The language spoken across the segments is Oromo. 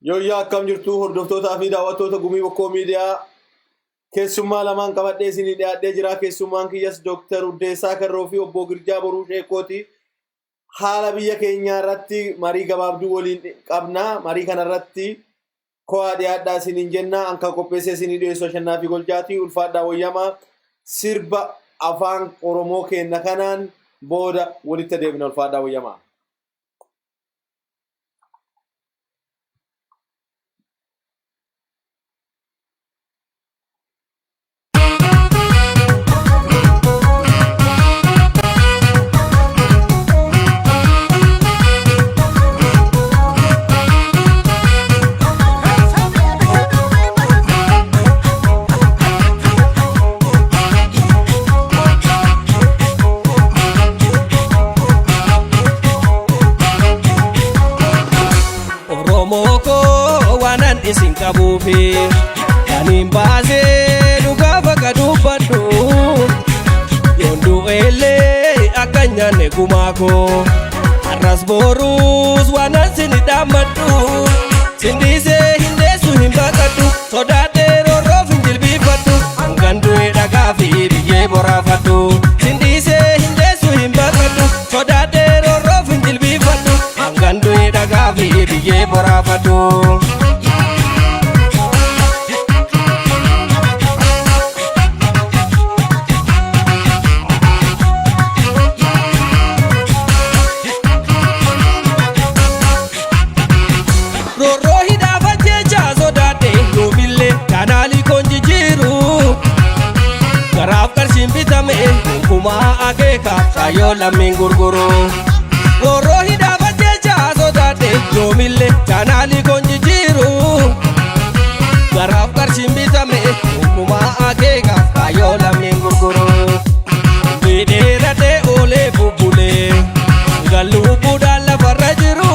Yooyyaa akkam jirtu hordoftootaa fi daawwattoota gumii bokkoo miidiyaa keessummaa lamaan qabadhee isinii dhiyaadhee jira. Keessummaan kiyyas Dr. Uddeessaa Karroo fi obbo Girjaa Boruu Sheekooti. Haala biyya keenyaa irratti marii gabaabduu waliin qabna. Marii kana irratti ko'aa dhiyaadhaa isiniin jenna. Anka qopheessee isinii dhiyeessoo Shannaa fi Goljaati. Ulfaadhaa wayyamaa sirba afaan Oromoo keenya kanaan booda walitti deebina. Ulfaadhaa wayyamaa. Isin kabuufi kanin baasee dhugaa bakka dubbadhu yoonduu eelee akka nyaanne gumaako har'as boruus waan asini dhaammadhu sindiisee hindeessu hin baqadhu sodaadhee roorroof hin jilbiifadhu hangan du'ee dhagaa fi biyyee boraafadhu sindiisee hindeessu hin baqadhu sodaadhee roorroof hin jilbiifadhu hangan du'ee dhagaa fi biyyee boraafadhu. Kuma akeeka kayyoon lammiin gurguru roorroo hidhaafa jecha sodaate yoomillee kanaalii kun jijjiiru garaaf qarshiin bitame kuma akeeka kayyoon lammiin gurguru dheeratee oolee bubbulee galluubbuudhaan lafarra jiru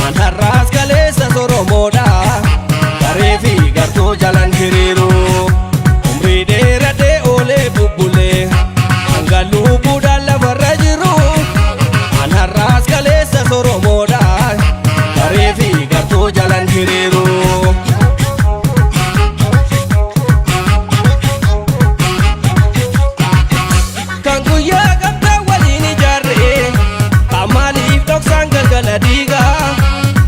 mantarraas kaleessa soromoodha garee fi gartuu jalan hiriiru umrii dheeratee oolee bubbulee galluubbuudhaan lafarra jiru mantarraas kaleessa soromoodha garee fi gartuu jalan hiriiru. Kan guyyaa gamtaa waliin ijaarree kan maaliif dhoksaan galgala diigaa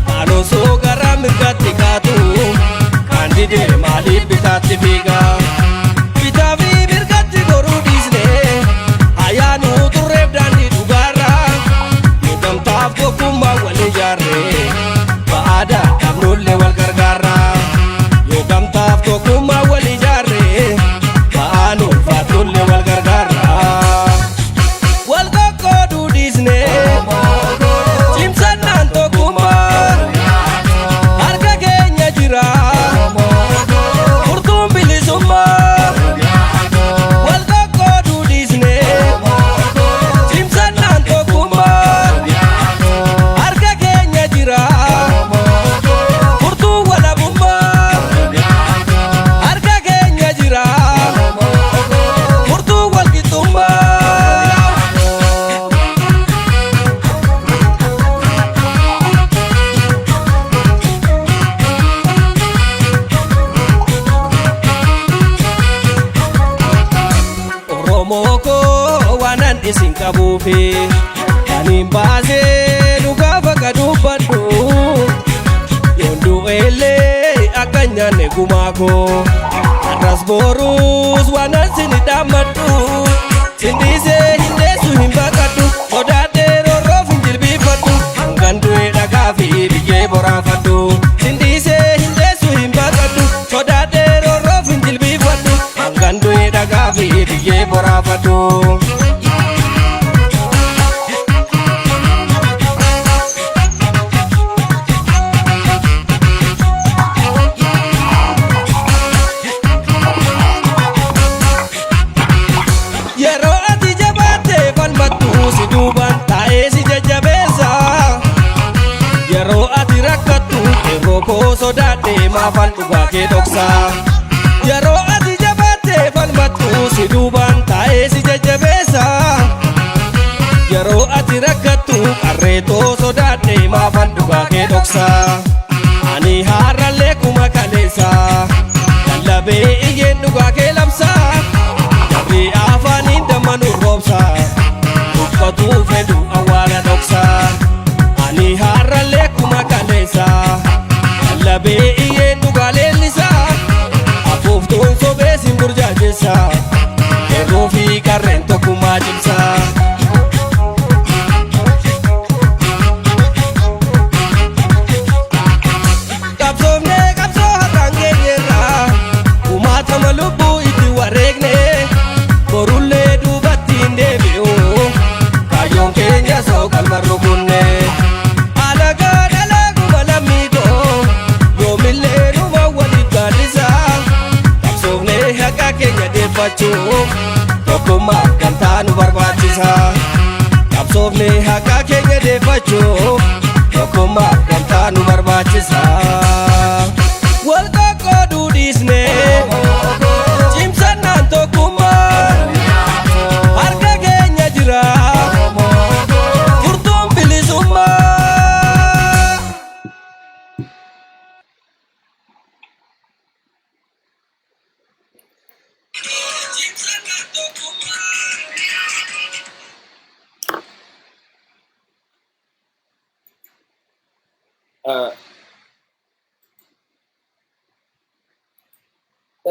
kan osoo garaa mirgatti kaatu kan didee maaliif bitaatti fiigaa. Isin kabuufi kanin baasee dhugaa bakka dubbadhu yoonduu eelee akka nyaanne gumaako har'as boruus waan asini dhaammadhu sindiisee hindeessu hin baqadhu sodaadhee roorroof hin jilbiifadhu hangan du'ee dhagaa fi biyyee boraafadhu sindiisee hindeessu hin baqadhu sodaadhee roorroof hin jilbiifadhu hangan du'ee dhagaa fi biyyee boraafadhu. Koo sodaadhee maafan dhugaa kee dhoksaa yeroo ati jabaatee falmattu si duubaan taa'ee si jajjabeessa yeroo ati rakkattu qarreetoo sodaadhee maafan dhugaa kee dhoksaa ani deeffachuuf tokkummaa gamtaa nu barbaachisa. Qabsoofne haqa keenya deeffachuuf tokkummaa gamtaa nu barbaachisa. Wal qoqqooduu dhiisnee cimsannaan tokkummaan harka keenya jira. Furtuun bilisummaa.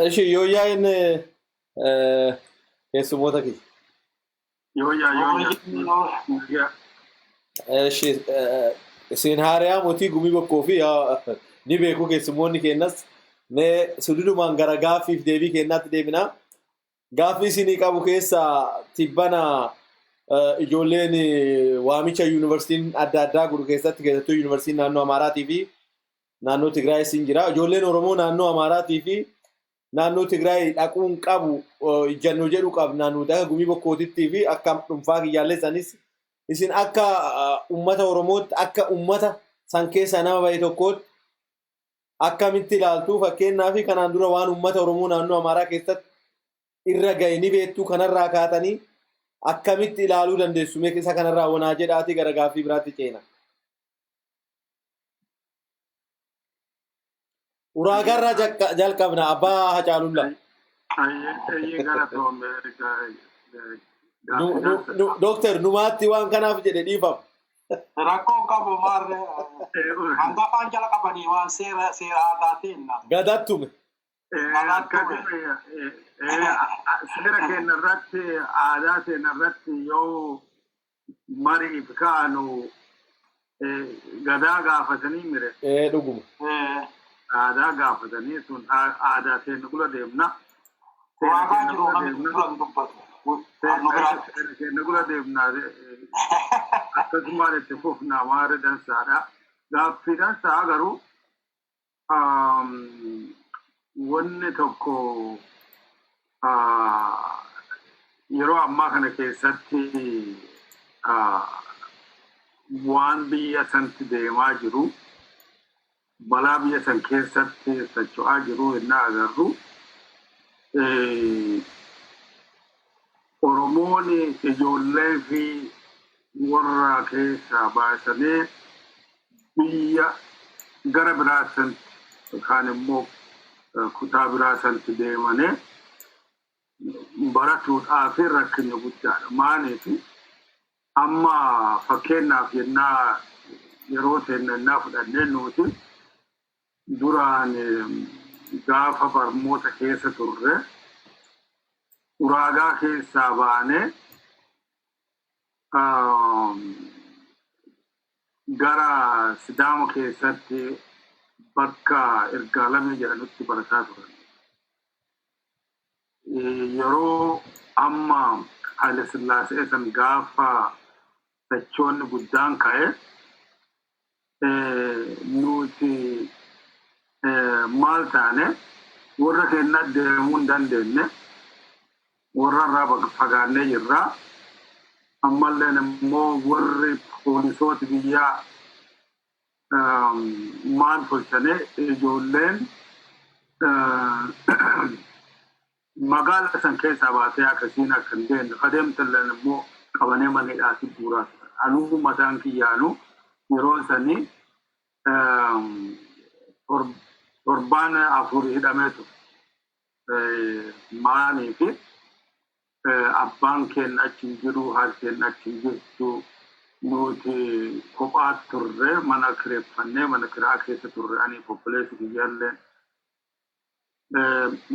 Eshi yooyaan keessummoota kee. Yooyaa. Eshi isin haariyaa mootii gumii bokkoo fi ni beeku keessummoonni kennas ne sududumaan gara gaaffiif deebii kennaatti deemina. Gaaffii isinii qabu keessa tibbana ijoolleen waamicha yuunivarsiitiin adda addaa godhu keessatti keessattuu yuunivarsiitiin naannoo Amaaraatii fi naannoo Tigraay isin jira. Ijoolleen Oromoo naannoo Amaaraatii fi naannoo Tigraay dhaquun qabu ijannoo jedhu qabna nuti akka gumii bokkootitti fi akka dhuunfaa kiyyaalessanis isin akka ummata Oromootti akka ummata san keessa nama bahe tokkootti akkamitti ilaaltuu fakkeenyaa fi kanaan dura waan ummata Oromoo naannoo Amaaraa keessatti irra gahe ni beektuu kanarraa kaatanii akkamitti ilaaluu dandeessu mee isa kanarraa wanaa jedhaati gara gaaffii biraatti ceena. Uraagarraa jalqabna abbaa Hacaalullaa. Dooktar numaatti waan kanaaf jedhe dhiifama. Rakkoo qabu maarre hangafaan jala qabanii waan seera aadaatiin. Gadattume. Seera keenya irratti aadaa keenya irratti yoo mariif kaanu gadaa gaafatanii mire. Dhuguma. Aadaa gaafatanii sun aadaa keenya gula deemna. Waagaa jiru namni gula dubbatu. Keenya gula deemna. Akkasumaan itti fufnaa maari dansaadha. Gaaffii dansaa garuu wanni tokko yeroo ammaa kana keessatti waan biyya sanatti deemaa jiru balaa biyya san keessatti socho'aa jiru innaa agarru Oromoon ijoollee fi warra keessaa baasanii biyya gara biraa sanatti yookaan immoo kutaa biraa sanatti deemanii baratuudhaaf rakkinni guddaadha. Maaliif amma fakkeenyaaf yennaa yeroo seenaa fudhannee nuti duraan gaafa barmoota keessa turre uraagaa keessaa baanee gara Sidaama keessatti bakka Ergaalamee jedhanutti barataa turan. Yeroo amma Haile Sillaasee san gaafa sochoonni guddaan ka'e nuti maal taane warra keenya deemuu hin dandeenye warra irraa fagaannee jirra. Ammallee immoo warri poolisooti biyyaa maal tolchane ijoolleen magaala san keessaa baatee akkasiin akka hin deemne adeemtalleen immoo qabanee maneedhaatti guuraa turan. Anuu mataan kiyyaanu yeroo sanii torbaan afur hidhamee ture. Maaliif abbaan keenya achi hin jiru haati keenya achi hin jirtu nuti kophaa turre mana kireeffannee mana kiraa keessa turre ani poppuleessi biyyaallee.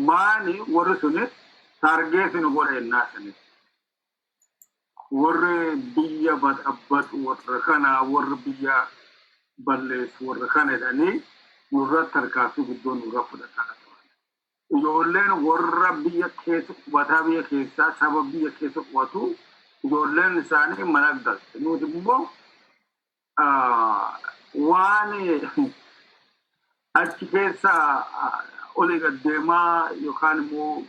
Maani warri suni targeetti nu godha ennaa sani. Warri biyya badhabbatu warra kana warri biyya balleessu warra kana jedhanii nurratti harkaafi guddoon nurra fudhataa turan. Ijoolleen warra biyya keessa qubataa biyya keessaa saba biyya keessa qubatu ijoolleen isaanii mana galte. Nuti immoo waan achi keessa olii gad deemaa yookaan immoo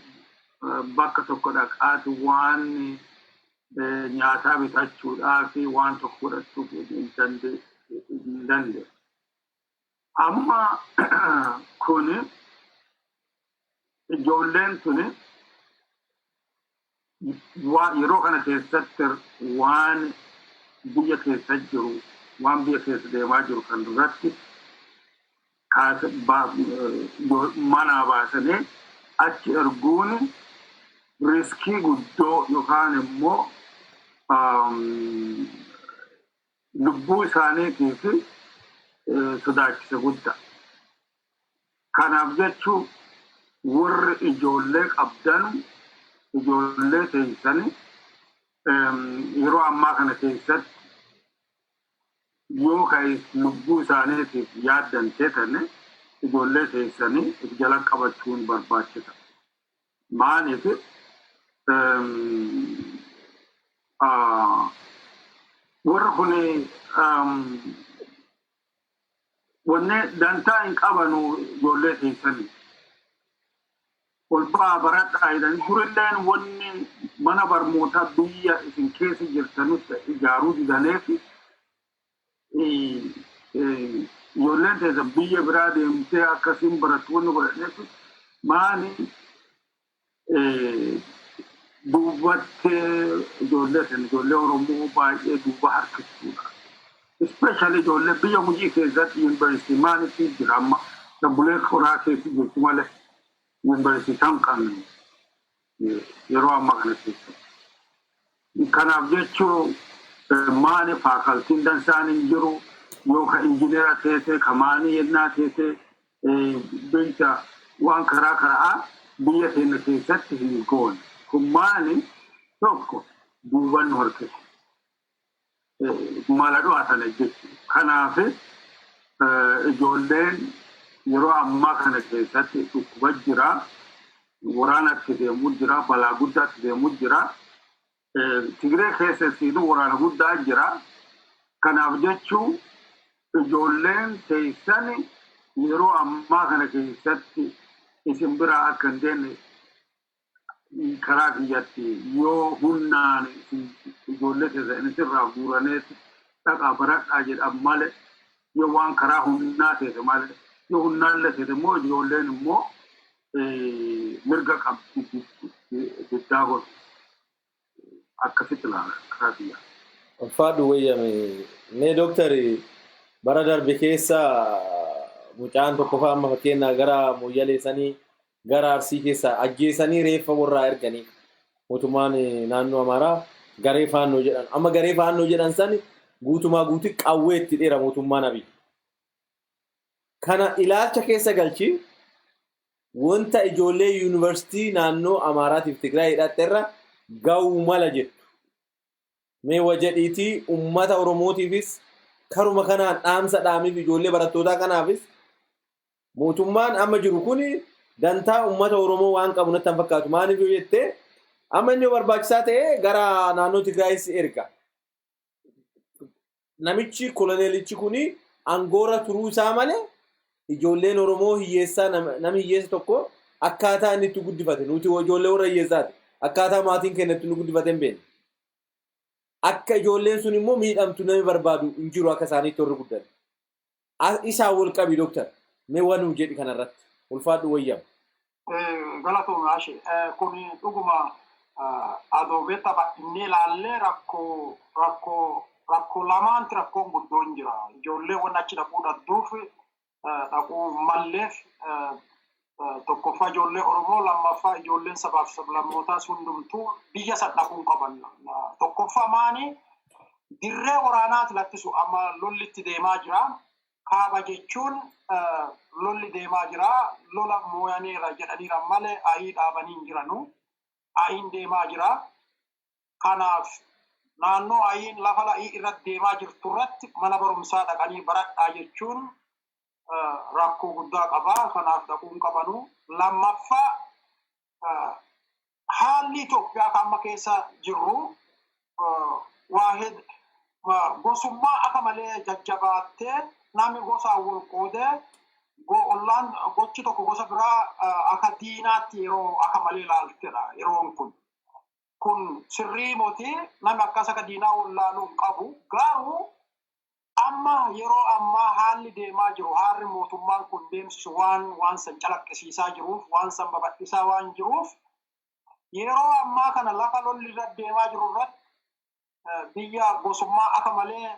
bakka tokko dhaqaatu waan nyaataa bitachuudhaaf waan tokko fudhachuuf hin dandeenye. Amma kun ijoolleen tuni yeroo kana keessatti waan biyya keessa jiru waan biyya keessa deemaa jiru kan duratti mana baasanii achi erguun riskii guddoo yookaan immoo lubbuu isaaniitiif sodaachisa guddaa. Kanaaf jechuun warri ijoollee qabdan ijoollee keessanii yeroo ammaa kana keessatti yoo ka'e lubbuu isaaniitiif yaaddan ta'e ijoollee keessanii jala qabachuun barbaachisa. Maaliif warri kun wanne dantaa hin qabanu ijoollee keessanii. Olbaa baradhaa jedhanii durilleen wanni mana barnootaa biyya isin keessa jirtanutti ijaaruu didaneef ijoolleen teessa biyya biraa deemtee akkasiin barattoonni godhaneef maali duubattee ijoollee Oromoo baay'ee duuba harkisuudha. Especially ijoollee biyya hojii keessatti yuunivarsiitii maalitti jira amma dabbulee koraa keessa jirtu malee. Universitaan kan yeroo ammaa kana keessa. Kanaaf jechuun maali faakaltiin dansaan hin jiru yookaan injineera teessee kamaanii yennaa teessee beekta waan karaa biyya keenya keessatti hin goone. Kun maali tokko duuban horkeessa. Mala dhu'aatan jechuudha. Kanaaf ijoolleen yeroo ammaa kana keessatti dhukkuba jira, waraanatti deemuu jira, balaa guddaatti deemuu jira. Tigree keessatti waraana guddaa jira. Kanaaf jechuun ijoolleen keessan yeroo ammaa kana keessatti isin biraa akka hin deemne karaa kiyyatti yoo humnaan ijoollee keessan irraa guuranees dhaqaa baradhaa jedhan malee yoo waan karaa humnaa teesse malee. Yoo hunnaallee ta'e immoo ijoolleen immoo mirga qabdi guddaa godhu akkasitti ilaala karaa biyyaa. Ulfaadhu wayyame mee doktari bara darbe keessa mucaan tokko fa'aa amma fakkeenyaa gara Moyyaleessanii gara Arsii keessa ajjeesanii reeffa warraa erganii mootummaan naannoo Amaaraa garee faannoo jedhan amma garee faannoo jedhan sani guutumaa guutii qawwee itti dheera mootummaan Abiy. Kana ilaalcha keessa galchi wanta ijoollee yuunivarsiitii naannoo Amaaraatiif Tigraay hidhatteerra ga'uu mala jettu. Mee wajjadhiitii uummata Oromootiifis karuma kanaan dhaamsa dhaamiif ijoollee barattootaa kanaafis mootummaan amma jiru kun dantaa uummata Oromoo waan qabu natti fakkaatu. Maaliif yoo jettee amma inni barbaachisaa ta'e gara naannoo Tigraayis erga. Namichi koloneelichi kun aangoora turuu isaa malee ijoolleen Oromoo hiyyeessaa namni hiyyeessa tokko akkaataa inni itti guddifate nuti ijoollee warra hiyyeessaati akkaataa maatiin keenya itti nu guddifate hin beekne akka ijoolleen sun immoo miidhamtu namni barbaadu hin jiru akka isaaniitti warri guddan isaa wal qabi doktar mee waan jedhi kanarratti ulfaadhu wayyam. Galatoomaa kun dhuguma adoobetta inni ilaallee rakkoo lamaanti rakkoon guddoon jira ijoollee waan achi dhaquu dadduuf dhaquu malleef tokkoffaa ijoollee Oromoo lammaffaa ijoolleen sabaaf sablammootaa hundumtuu biyya sadhaquun qaban tokkoffaa maani dirree waraanaati lattisu amma lolli itti deemaa jira kaaba jechuun lolli deemaa jira lola mooyaneera jedhaniira malee ayii dhaabanii hin jiranu ayiin deemaa jira kanaaf naannoo ayiin lafa la'ii irratti deemaa jirtu irratti mana barumsaa dhaqanii baradhaa jechuun rakkoo guddaa qabaa kanaaf dhaquun qabanu lammaffaa haalli Itoophiyaa amma keessa jirru waahid gosummaa akka malee jajjabaattee namni gosaan wal qoodee ollaan gochi tokko gosa biraa akka diinaatti yeroo akka malee ilaaltedha yeroon kun sirrii mootii namni akkas akka diinaa wallaaluu qabu. Garuu amma yeroo ammaa haalli deemaa jiru haalli mootummaan kun deemsisu waan san calaqqisiisaa jiruuf waan san babal'isaa waan jiruuf yeroo ammaa kana lafa lolli irra deemaa jiru irratti biyya gosummaa akka malee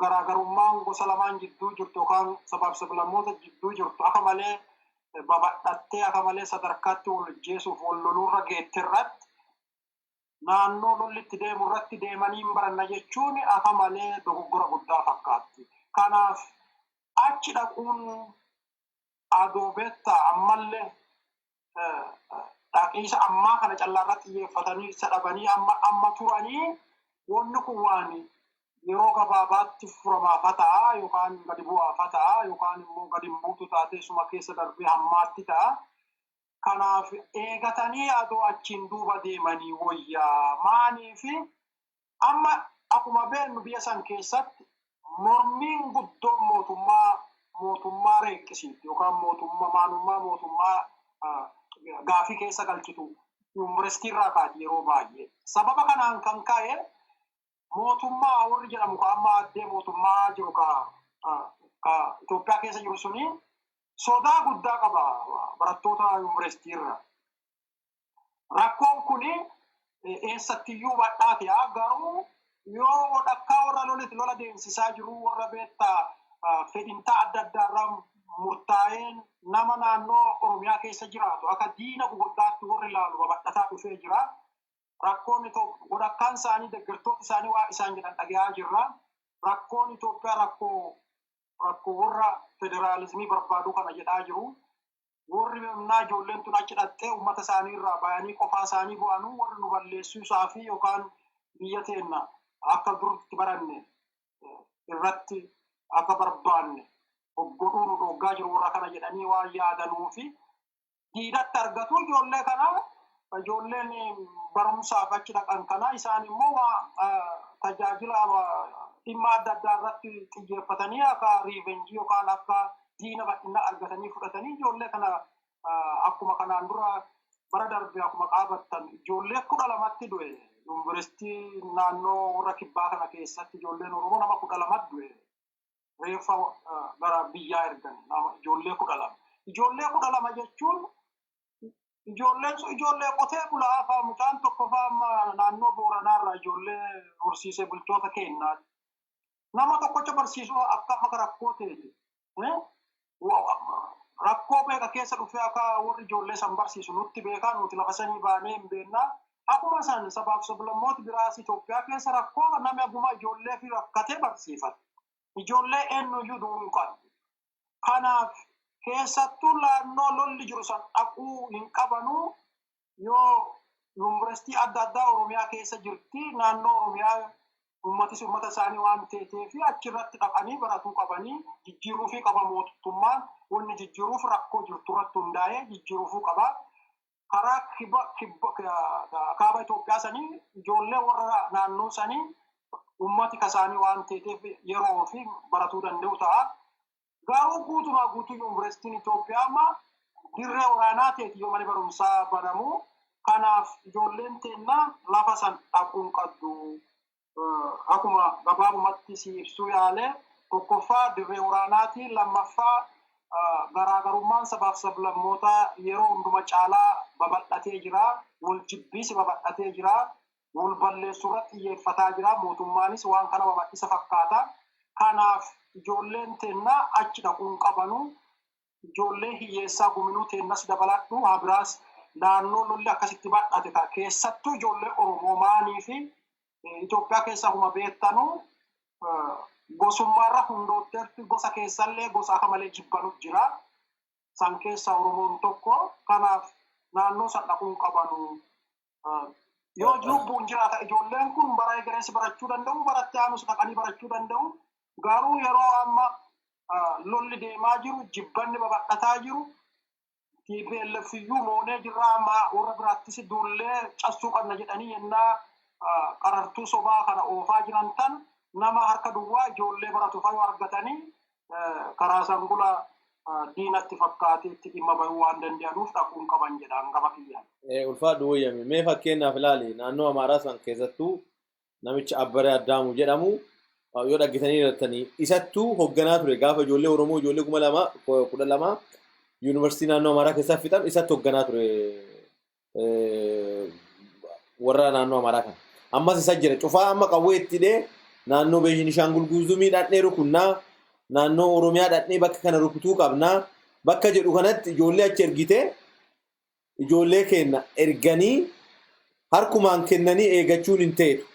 garaagarummaan gosa lamaan jidduu jirtu yookaan sabaaf sablammoota jidduu jirtu akka malee babal'attee akka malee sadarkaatti wal ajjeesuuf wal loluurra geette irratti naannoo lollitti deemu irratti deemanii hin baranna jechuun akka malee dogoggora guddaa fakkaatti. Kanaaf achi dhaquun adoobetta ammallee dhaqiisa ammaa kana callaarratti xiyyeeffatanii isa dhabanii amma turanii wanni kun waan yeroo gabaabaatti furamaaf ta'a yookaan gadi bu'aaf ta'a yookaan immoo gadi buutu taatee suma keessa darbee hammaatti ta'a. Kanaaf eegatanii adoo achiin duuba deemanii wayyaa maaniif amma akkuma beeknu biyya san keessatti mormiin guddoon mootummaa reeqqisiitti yookaan mootummaa gaafii keessa galchitu yuunivarsiitii irraa kaati yeroo baay'ee. Sababa kanaan kan ka'e mootummaa warri jedhamu amma addee mootummaa jiru ka Itoophiyaa keessa jiru suni sodaa guddaa qaba barattoota yuunivarsiitii irra. Rakkoon kun eessattiyyuu badhaate garuu yoo dhakkaa warra lola deemsisaa jiru warra beektaa fedhintaa adda addaarraa murtaa'een nama naannoo Oromiyaa keessa jiraatu akka diina gurguddaatti warri ilaalu babal'ataa dhufee jira. Rakkoon godhakkaan isaanii deeggartoota isaanii waa isaan jedhan dhagayaa jirra. Rakkoon Itoophiyaa rakkoo warra federaalizimii barbaadu kana jedhaa jiru. Warri humnaa ijoolleen tun achi dhattee uummata isaanii irraa bayanii qofaa isaanii bu'anuu warri nu balleessuusaa fi yookaan biyya teenna akka duritti baranne irratti akka barbaanne godhuu nu dhoggaa jiru warra kana jedhanii waan yaadanuu fi diidatti argatu ijoollee kanaa. Ijoolleen barumsaaf achi dhaqan kana isaan immoo tajaajila dhimma adda addaa irratti xiyyeeffatanii akka riivenjii yookaan akka diina bal'ina argatanii fudhatanii ijoollee kana akkuma kanaan dura bara darbe akkuma qaabattan ijoollee 12tti du'e yuunivarsiitii naannoo warra kibbaa kana keessatti ijoolleen Oromoo nama 12 du'e reeffa gara biyyaa ergan ijoollee 12. Ijoollee 12 jechuun ijoollee qotee bulaa fa'aa mucaan tokko fa'aa naannoo Booranaarraa ijoollee horsiisee bultoota keenyaa nama tokkocha barsiisuu akka rakkoo ta'e rakkoo beeka keessa dhufee akka warri ijoollee san barsiisu nutti beekaa nuti lafa sanii baanee hin beennaa akkuma san sabaaf sablammoota biraas Itoophiyaa keessa rakkoo namni aguma ijoollee fi rakkatee barsiifata ijoollee eenyuyyuu du'uu qabu. Kanaaf keessattuu naannoo lolli jiru san dhaquu hin qabanuu yoo yuunivarsiitii adda addaa Oromiyaa keessa jirti naannoo Oromiyaa uummata isaanii waan ta'eef fi achirratti dhaqanii baratuu qabanii jijjiiruu fi qaba mootummaan wanni jijjiiruuf rakkoo jirtu irratti hundaa'ee jijjiiruu qaba. Karaa kaaba Itoophiyaa sanii ijoollee warra naannoo sanii uummati kasaanii waan ta'eef yeroo fi baratuu danda'u ta'a. Garuu guutumaa guutuu yuunivarsiitiin Itoophiyaa amma dirree waraanaa ta'eeti yoo mana barumsaa banamu. Kanaaf ijoolleen teennaa lafa san dhaquun qabdu. Akkuma gabaabumatti si ibsuu yaale tokkoffaa dirree waraanaati lammaffaa garaagarummaan sabaaf sablammoota yeroo hunduma caalaa babal'atee jira. Wal jibbiisi babal'atee jira. Wal balleessuu irratti xiyyeeffataa jira. Mootummaanis waan kana babal'isa fakkaata. Kanaaf ijoolleen teennaa achi dhaquun qabanu ijoollee hiyyeessaa guminuu teennas dabaladhu habiraas naannoo lolli akkasitti badhate keessattuu ijoollee Oromoo maanii fi Itoophiyaa keessa akkuma beektanu gosummaarra hundootteetti gosa keessallee gosa akka malee jibbanu jira. San keessa Oromoon tokko kanaaf naannoo san dhaquun qabanu. Yoo lubbuun jiraata ijoolleen kun bara egerees barachuu danda'u baratti aanus dhaqanii barachuu danda'u. Garuu yeroo amma lolli deemaa jiru jibbanni babal'ataa jiru TPLF moonee jirra amma warra biraattis duullee cassuu qabna jedhanii yennaa qarartuu sobaa kana oofaa jiran tan nama harka duwwaa ijoollee baratu fayyoo argatanii karaa sangula diinatti fakkaatiitti dhimma bahuu waan danda'anuuf dhaquun qaban jedhaan gaba kiyyaan. Ulfaadhu wayyame mee fakkeenyaaf ilaali naannoo Amaaraa san keessattuu namicha Abbaree Addaamu jedhamu yoo dhaggitanii irrattanii isattuu hoogganaa ture gaafa ijoollee Oromoo ijoollee 2012 yuunivarsiitii naannoo Amaaraa keessaa fixan isatti hoogganaa ture warra naannoo Amaaraa kan. Ammas isa jira cufaa amma qawwee itti dhee naannoo Beenishaangul Gumuzii dhadhee rukunnaa naannoo Oromiyaa dhadhee bakka kana rukutuu qabnaa bakka jedhu kanatti ijoollee achi ergite ijoollee kenna erganii harkumaan kennanii eegachuun hin ta'etu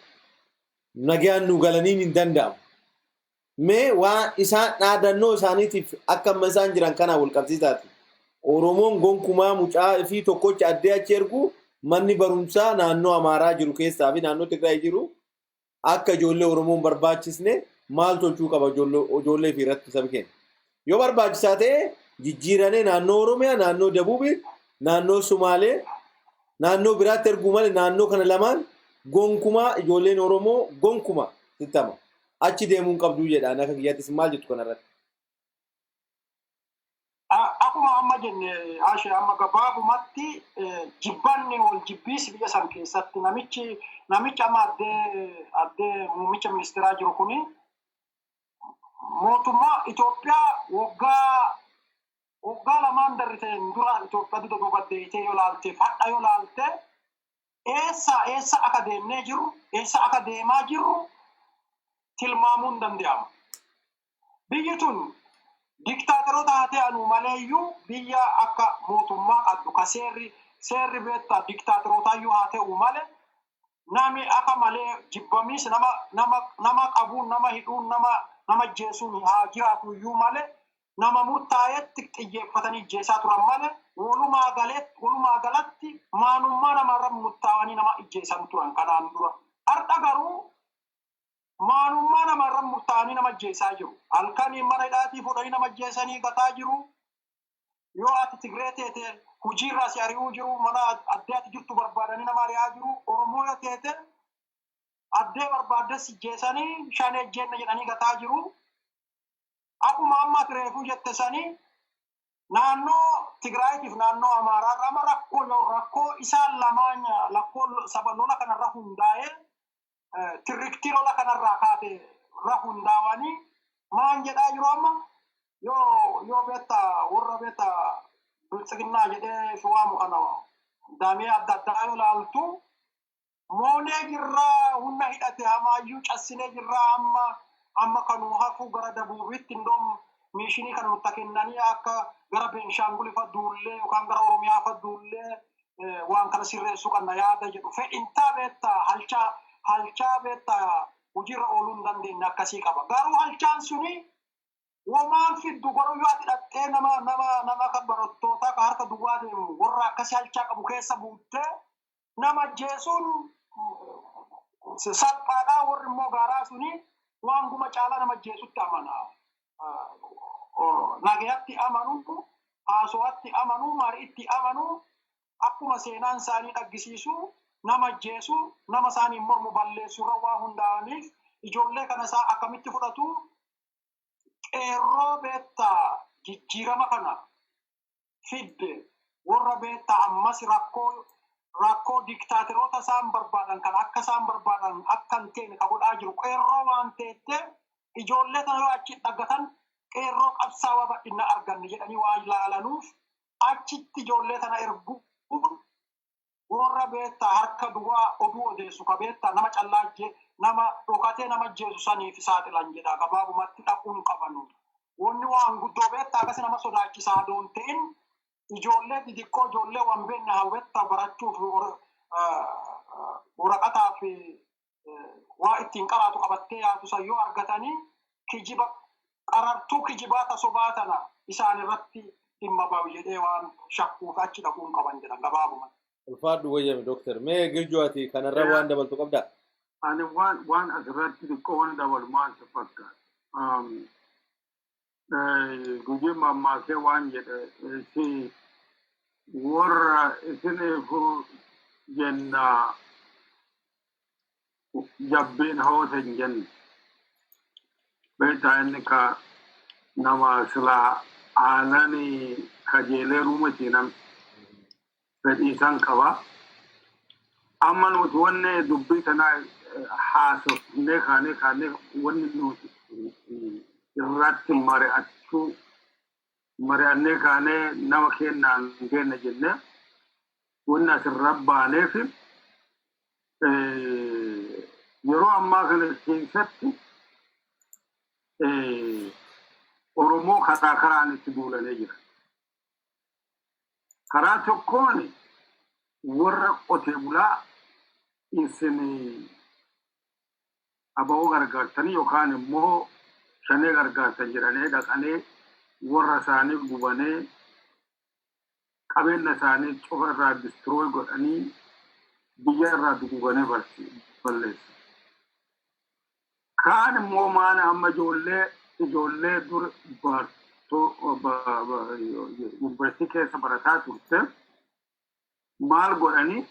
nagaan nu galaniin hin danda'amu. Mee waan isaan dhaadannoo isaaniitiif akka amma isaan jiran kanaa wal qabsiisaati. Oromoon gonkumaa mucaa fi tokkocha addee achi ergu manni barumsaa naannoo Amaaraa jiru keessaa fi naannoo Tigraay jiru akka ijoollee Oromoon barbaachisne maal tolchuu qaba ijoollee fi irratti sabi kenna. Yoo barbaachisaa ta'e jijjiiranii naannoo Oromiyaa, naannoo Dabuubii, naannoo Sumaalee, naannoo biraatti erguu malee naannoo kana lamaan gonkumaa ijoolleen Oromoo gonkumaa sittama. Achi deemuun qabduu jedhaan akka kiyyaattis maal jettu kanarratti? Akkuma amma jenne Ashee amma gabaabumatti jibbanni wal jibbiis biyya san keessatti namichi amma addee muummicha ministeeraa jiru kuni mootummaa Itoophiyaa waggaa lamaan darriteen dura Itoophiyaa dura bobbaddeeyitee yoo laalte hadha yoo laalte eessa akka deemnee jiru eessa akka deemaa jiru tilmaamuu hin danda'amu. Biyyi tun diktaateroota haa ta'anu maleeyyuu biyya akka mootummaa qabdu ka seerri beektaa diktaaterootayyuu haa ta'u malee nami akka malee jibbamis nama qabuun nama hidhuun nama jeesuun haa jiraatuyyuu malee nama murtaa'etti xiyyeeffatanii jeesaa turan malee walumaa galatti maanummaa namarra murtaa'anii nama ijjeesan turan kanaan dura. Har'a garuu maanummaa namarra murtaa'anii nama jeesaa jiru. Halkanii mana hidhaatii fudhanii nama jeesanii gataa jiru. Yoo ati Tigree teete hojiirraa si ari'uu jiru mana addeetti jirtu barbaadanii nama ari'aa jiru. Oromoo yoo teete addee barbaadde si jeesanii shanee jeenna jedhanii gataa jiru. Akkuma amma tireefuu jette sanii naannoo Tigraayiitiif naannoo Amaaraarraa amma rakkoo isaan lamaan lakkoo saba lola kanarra hundaa'ee tirriktii lola kanarraa kaate irra hundaawanii maan jedhaa jiru amma yoo warra beetta biltsiginnaa jedhee shuwaamu kana damee adda addaa yoo laaltu moonee jirraa humna hidhate hamaayyuu cassinee jirraa amma kanuu hafuu gara Dabuubitti indoom miishinii kana nutti kennanii akka gara Beenshaangul fa duullee yookaan gara Oromiyaa fa duullee waan kana sirreessuu qabna yaada jedhu fedhintaa beektaa halchaa beektaa hojiirra ooluu hin dandeenye akkasii qaba. Garuu halchaan suni waan fiddu garuu yoo ati dhattee nama kan barattootaa kan harka duwwaa deemu warra akkasii halchaa qabu keessa buuttee nama jeesuun salphaadhaa warri immoo gaaraa suni waan guma caalaa nama jeesutti amana. Nagayatti amanu, haasawatti amanu, mariitti amanu, akkuma seenaan isaanii dhaggisiisu nama jeesu nama isaanii mormu balleessurra waa hundaa'aniif ijoollee kana isaa akkamitti fudhatu qeerroo beektaa jijjiirama kana fidde warra beektaa ammas rakkoo diktaateroota isaan barbaadan kan akka isaan barbaadan akka hin teene ka godhaa jiru qeerroo waan teette ijoollee kana yoo achi dhaggatan qeerroo qabsaawaa bal'ina arganne jedhanii waan ilaalanuuf achitti ijoollee kana ergu warra beektaa harka duwwaa oduu odeessu ka beektaa nama callaajjee nama dhokatee nama jeesu saniif saaxilan jedha gabaabumatti dhaquun qabanu. Wanni waan guddoo beektaa akkasii nama sodaachisaa doon ta'in ijoollee xixiqqoo ijoollee waan beekne hawwetta barachuuf waraqataa fi waa ittiin qaraatu qabattee yaatu san yoo argatanii qarartuu kijibaata sobaa tana isaan irratti dhimma bahu jedhee waan shakkuuf achi dhaquun qaban jedhan gabaabumatti. Ulfaadhu wayyame Dooktar. Mee Girjuwaati kanarra waan dabaltu qabdaa? Ani waan asirratti xiqqoo waan dabalu maal fakkaata. Gujii mammaakee waan jedhe si warra isiniifuu jenna jabbiin hoota hin jenne. Beektaa inni ka nama silaa aanani kajeelee ruumatti nam fedhiisan qaba. Amma nuti wanne dubbii tanaa haasofnee kaanee wanni nuti irratti mari'annee kaanee nama kennaan kenna jenne wanni asirra baaneef yeroo ammaa kana keessatti Oromoo karaan itti duulanii jira. Karaa tokkoon warra qotee bulaa isin aba'oo gargaartanii yookaan immoo shanee gargaartan jedhanii dhaqanii warra isaanii gubanii qabeenya isaanii cufa irraa distirooy godhanii biyya irraa gubanii balleessu. Kaan immoo maana amma ijoollee dur yuunivarsiitii keessa barataa turte maal godhanii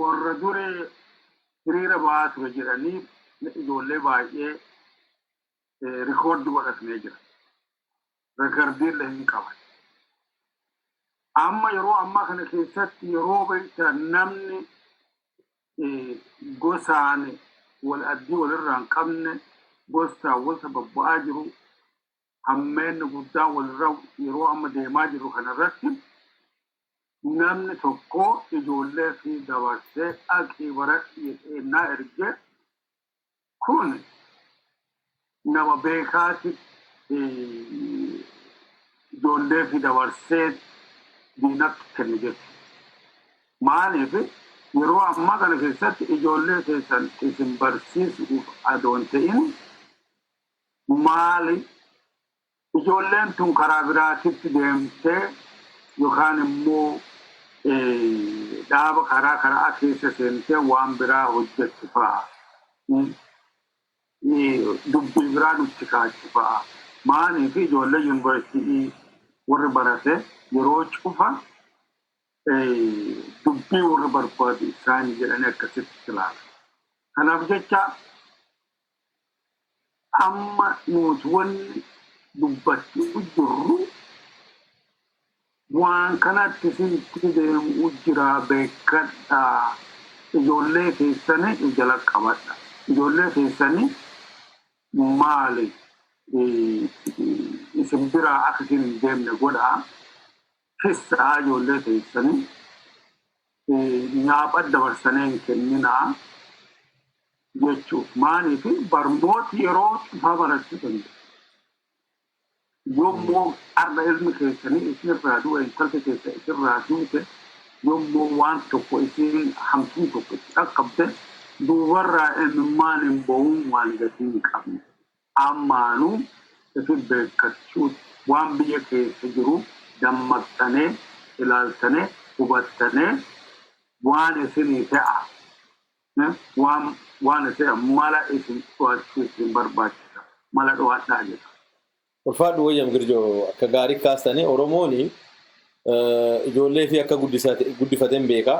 warra dure hiriira ba'aa ture jedhanii ijoollee baay'ee rikoordi godhatanii jira. Rekordiillee hin qaban. Amma yeroo ammaa kana keessatti yeroo beektaa namni gosaan wal addii walirraa hin qabne gosaan wal sababba'aa jiru hammeenni guddaa walirra yeroo amma deemaa jiru kanarratti namni tokko ijoollee fi dabarsee dhaqii baradhii ennaa erge kun nama beekaati ijoollee fi dabarsee diinatti kennu jechuudha. Maaliif yeroo ammaa kana keessatti ijoollee keessan isin barsiisuuf adoon ta'in maali ijoolleen tun karaa biraatitti deemtee yookaan immoo dhaaba karaa keessa seentee waan biraa hojjetti fa'a. Dubbii biraa nutti kaachi fa'a. Maaliif ijoollee yuunivarsiitii warri barate yeroo cufa dubbii warri barbaadu isaanii jedhanii akkasitti ilaala. Kanaaf jecha amma nuti wanni dubbachuu jirru waan kanatti sitti deemuu jira beekadhaa. Ijoollee keessanii jala qabadha. Ijoollee keessanii maali isin biraa akka isin hin deemne godhaa. Keessaa ijoollee keessanii nyaapha dabarsanii hin kenninaa jechuuf. Maaliif barnooti yeroo cufaa barachuu danda'u. Yommuu arda ilmi keessanii isinirraa du'a intalli keessa isinirraa duute yommuu waan tokko isin hamtuun tokko itti dhaqqabde duubarraa ilmaan hin bo'uun waan gatii hin qabne. Ammaanuu isin beekachuu waan biyya keessa jiru dammaqxanee ilaaltanii hubattanii waan isinii ta'a waan isin mala isin to'achuu isin barbaachisa mala dho'adhaa jedha. Ulfaadhu wayyam girjoo akka gaarii kaastanii Oromoon ijoollee fi akka guddifateen beeka.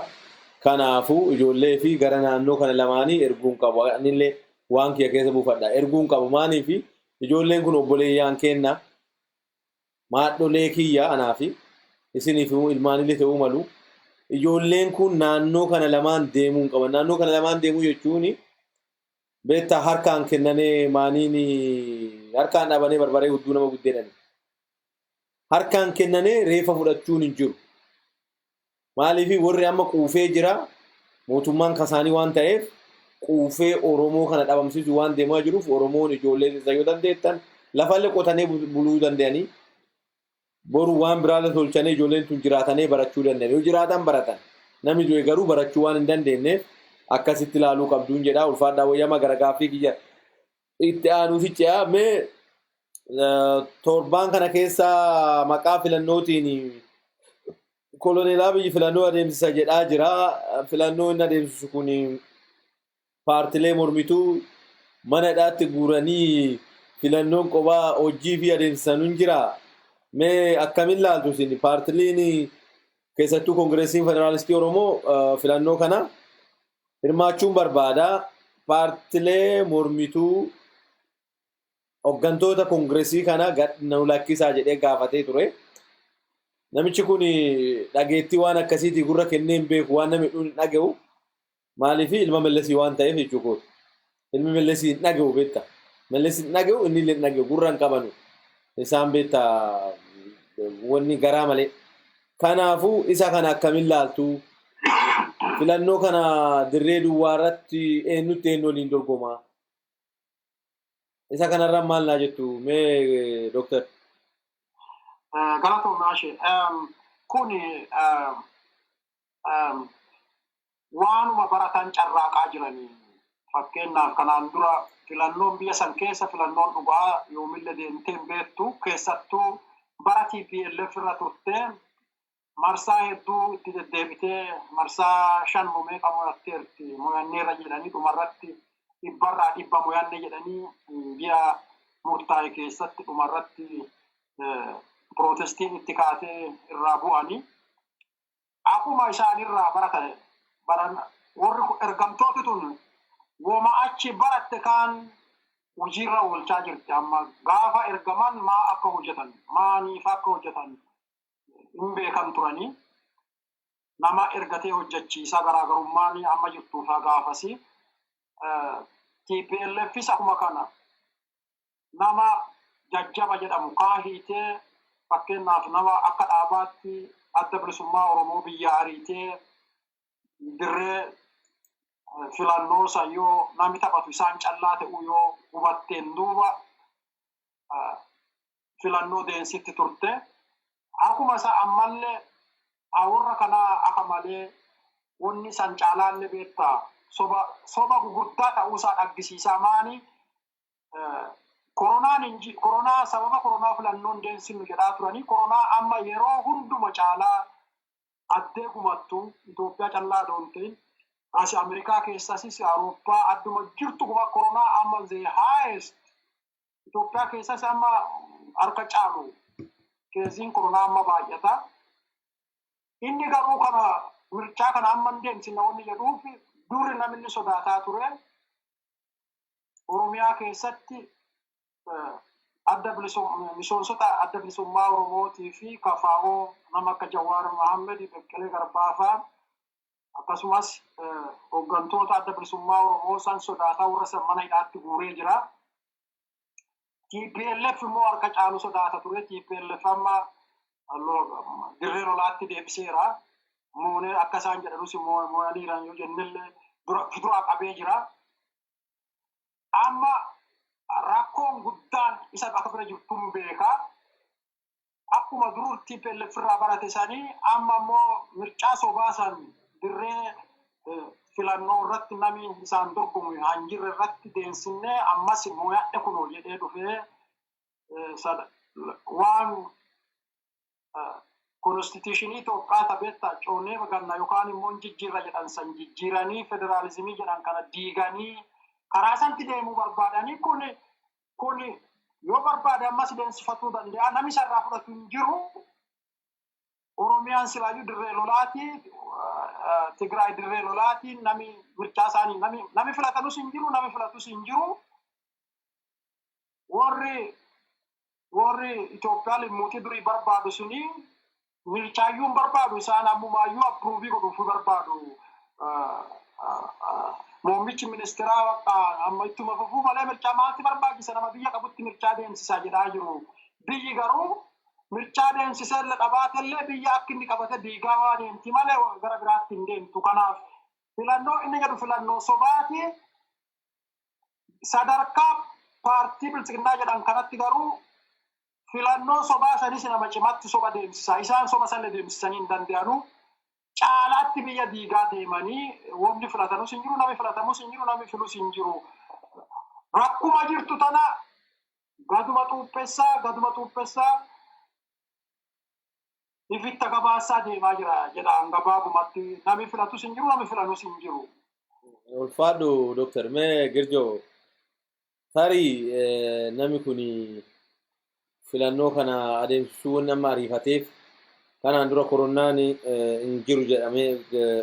Kanaafuu ijoollee fi gara naannoo kana lamaanii erguun qabu. Anillee waan kiyya keessa buufadha. Erguun qabu maanii fi ijoolleen kun obboleeyyaan kenna maadholee kiyya anaa fi isiniif ilmaanillee ta'uu malu. Ijoolleen kun naannoo kana lamaan deemuun qaban. Naannoo kana lamaan deemuu jechuun beektaa harkaan kennanee maaniin harkaan dhaabanii barbaree hudduu nama guddeedhaan. Harkaan kennanee reefa fudhachuun hin jiru. Maaliif warri amma quufee jira mootummaan kasaanii waan ta'eef quufee Oromoo kana dhabamsiisu waan deemaa jiruuf Oromoon ijoollee isa yoo dandeettan lafallee qotanii buluu danda'anii boru waan biraallee tolchanii ijoolleen tun jiraatanii barachuu danda'an. Yoo jiraatan baratan namni du'e garuu barachuu waan hin dandeenyeef akkasitti ilaaluu qabduun jedha. Ulfaadhaa wayyama garagaaffii kiyya itti aanuufi ce'aa mee torbaan kana keessa maqaa filannootiin koloneelaa biyyi filannoo adeemsisa jedhaa jira. Filannoo inni adeemsisu kun paartilee mormituu mana hidhaatti guuranii filannoon qophaa hojii fi adeemsisan hin jira. Mee akkamiin ilaaltu isin paartileen keessattuu Koongireesiin Federaalistii Oromoo filannoo kana hirmaachuun barbaada. Paartilee mormituu hooggantoota koongireesii kana gad nu lakkisaa jedhee gaafatee ture. Namichi kun dhageettii waan akkasiitii gurra kennee hin beeku waan namni dhuun hin dhaga'u. Maaliif ilma Mallesii waan ta'eef jechuudha. Ilmi Mallesii hin dhaga'u beekta. Mallesii hin dhaga'u inni illee hin dhaga'u gurra hin qabanu. Isaan beekta wanni garaa malee. Kanaafuu isa kana akkamiin laaltu? Filannoo kana dirree duwwaa irratti eenyutti eenyu waliin dorgomaa? Isa kanarra maal naa jettu mee Dooktar? Galatoon naashee. Kuni waanuma baratan carraaqaa jiranii. Fakkeenyaaf kanaan dura filannoon biyya san keessa filannoon dhugaa yoomillee deemtee hin beektu keessattuu bara TPLF irra turtee marsaa hedduu itti deddeebitee marsaa 5 mo'ee qamoratteerti mo'anneerra jedhanii dhumarratti 100 mo'anne jedhanii biyya murtaa'e keessatti dhumarratti protestiin itti kaatee irraa bu'anii akkuma isaanirraa baran warri ergamtooti tun woma achi baratte kaan hojiirra oolchaa jirti amma gaafa ergaman maa akka hojjetan maaniif akka hojjetan hin beekan turanii nama ergatee hojjechiisaa garaagarummaan amma jirtuufaa gaafasi TPLFis akkuma kana nama jajjaba jedhamu kaahiitee fakkeenyaaf nama akka dhaabaatti adda bilisummaa Oromoo biyya ariitee dirree filannoo sayyoo namni taphatu isaan callaa ta'u yoo hubatteen duuba filannoo deensitti turte akkuma isaa ammallee awurra kanaa akka malee wanni san caalaallee beektaa soba gurguddaa ta'uusaa dhaggisiisaa maanii koronaa sababa koronaa filannoon deensinu jedhaa turanii koronaa amma yeroo hunduma caalaa addee gumattu Itoophiyaa callaa doonteen as Amerikaa keessas Awurooppaa adduma jirtu kuma koronaa amma the highest Itoophiyaa keessas amma harka caalu keessiin koronaa amma baay'ata. Inni garuu kana mirchaa kana amma deemsina wanni jedhuuf durri namni sodaataa ture Oromiyaa keessatti misoomsota adda bilisummaa Oromootii fi kafaawoo nama akka Jawaar Mohammed Beqqelee Garbaafaa akkasumas hooggantoota adda bilisummaa Oromoo san sodaataa warra mana hidhaatti guuree jira. TPLF immoo harka caalu sodaata ture. TPLF amma dirree lolaatti deebiseera. Moonee akka isaan jedhanus moonaniiran yoo jennellee dura qabee jira. Amma rakkoon guddaan isa akka bira jirtuun beekaa. Akkuma duruu TPLF irraa barate sanii amma immoo mirchaa sobaasan dirree filannoo irratti namni isaan dorgomu hanjirre irratti deensinee ammas mo'adhe kunoo jedhee dhufee waan konstituushinii Itoophiyaa tabeetta coonee baganna yookaan immoo jijjiirra jedhan san jijjiiranii federaalizimii jedhan kana diiganii karaa santi deemuu barbaadanii kun yoo barbaade ammas deensifatuu danda'a namni sarraa fudhatu hin jiru. Oromiyaan silaayyuu dirree lolaati Tigraay dirree lolaati nami mirchaa isaanii nami filatanus hin jiru nami filatus hin jiru. Warri Itoophiyaa limmuutii durii barbaadu suni mirchaayyuun barbaadu isaan ammumaayyuu appruuvii godhuufii barbaadu. Muummichi ministeeraa amma ittuma fufuu malee mirchaa maalti barbaachisa nama biyya qabutti mirchaa deemsisaa jedhaa jiru. Biyyi garuu mirchaa deemsisee dhabaatellee biyya akka inni qabate diigaa waan deemti malee gara biraatti hin deemtu. Kanaaf filannoo inni jedhu filannoo sobaati. Sadarkaa paartii bilchiginaa jedhan kanatti garuu filannoo sobaa sanis nama cimatti soba deemsisaa. Isaan soba sanillee deemsisanii hin danda'anu. Caalaatti biyya diigaa deemanii wanni filatanus hin jiru, namni filatamus hin jiru, namni filus hin jiru. Rakkuma jirtu tana gaduma xuuffessaa ifitta gabaasaa deemaa jira jedhaan gabaabumatti namni filatus hin jiru, namni filanus hin jiru. Ulfaadhu Dooktar mee Girjoo tarii namni kun filannoo kana adeemsisuu nama ariifateef kanaan dura koronaan hin jiru jedhamee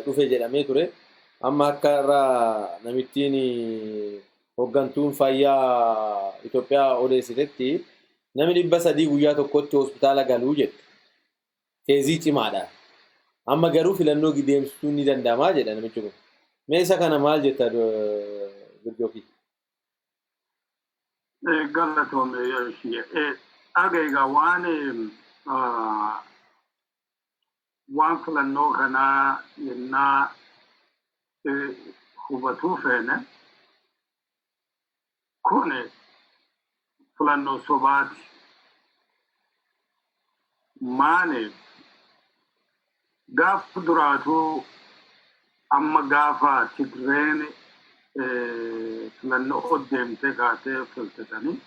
dhufe jedhamee ture. Amma akka irraa namittiin hooggantuun fayyaa Itoophiyaa odeessitetti namni 300 guyyaa tokkotti hospitaala galuu jedhe. Keezii cimaadha. Amma garuu filannoo gideemsuun ni danda'ama jedha namichi kun. Mee isa kana maal jetta Birjooki? Galatoome ishee agayga waan filannoo kanaa yennaa hubatuu feene kun filannoo sobaati. Maaliif gaafa duraatuu amma gaafa Tigreen filannoo deemtee kaatee filtatanii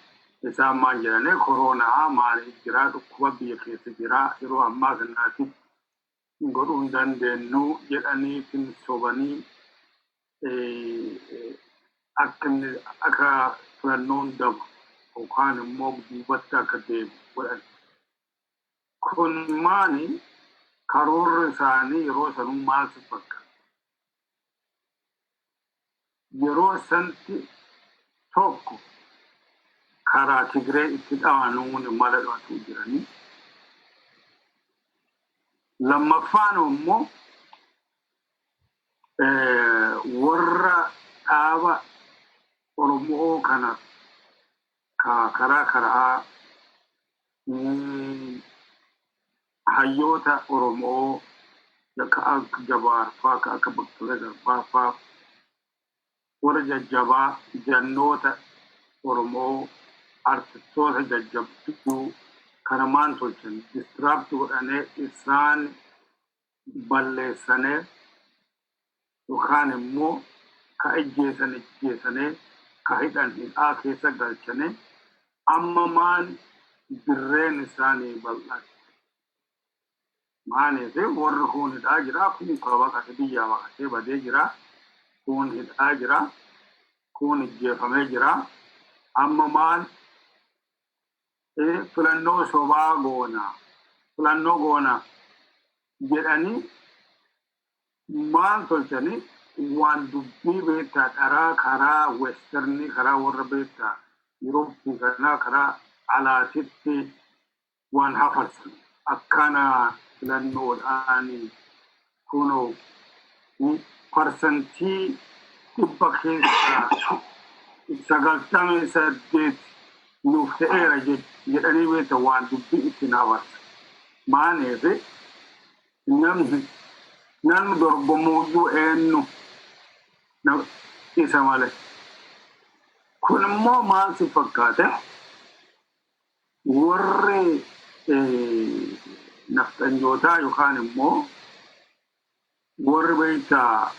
isaan maal jedhanii koronaa maaliif jira dhukkuba biyya keessa jira yeroo ammaa kanaatti godhuu hin dandeenyu jedhanii sobanii akka filannoon dabu yookaan immoo duubatti akka deemu godhan. Kun maali karoorri isaanii yeroo sanuu maal fakkaata? Yeroo santi tokko karaa Tigree itti dhaanuun mala dhaatuu jiranii. Lammaffaan immoo warra dhaaba Oromoo kana karaa hayyoota Oromoo akka Jabaarfaa akka Baqqalee Garbaafaa warra jajjabaa jannoota Oromoo artistoota jajjabduu kana maan tolchan distract godhanii isaan balleessanii yookaan immoo ka ijjeessanii ka hidhan hidhaa keessa galchanii amma maan dirreen isaanii bal'ate. Maaliif warri kun hidhaa jira kun baqatee biyyaa baqatee badee jira kun hidhaa jira kun ijjeeffamee jira amma maal filannoo sobaa filannoo goona jedhanii maal tolchanii waan dubbii beektaa dharaa karaa westernii karaa warra beektaa Yurooppii karaa alaatitti waan hafarsan akkana filannoodhaan kunoo parsantii 100 keessaa 98 nuuf ta'eera jedhanii beektaa waan dubbii itti naafarsa. Maaliif namni dorgomuuyyuu eenyu isa malee. Kun immoo maal si fakkaata? Warri nafxanyootaa yookaan immoo warri beektaa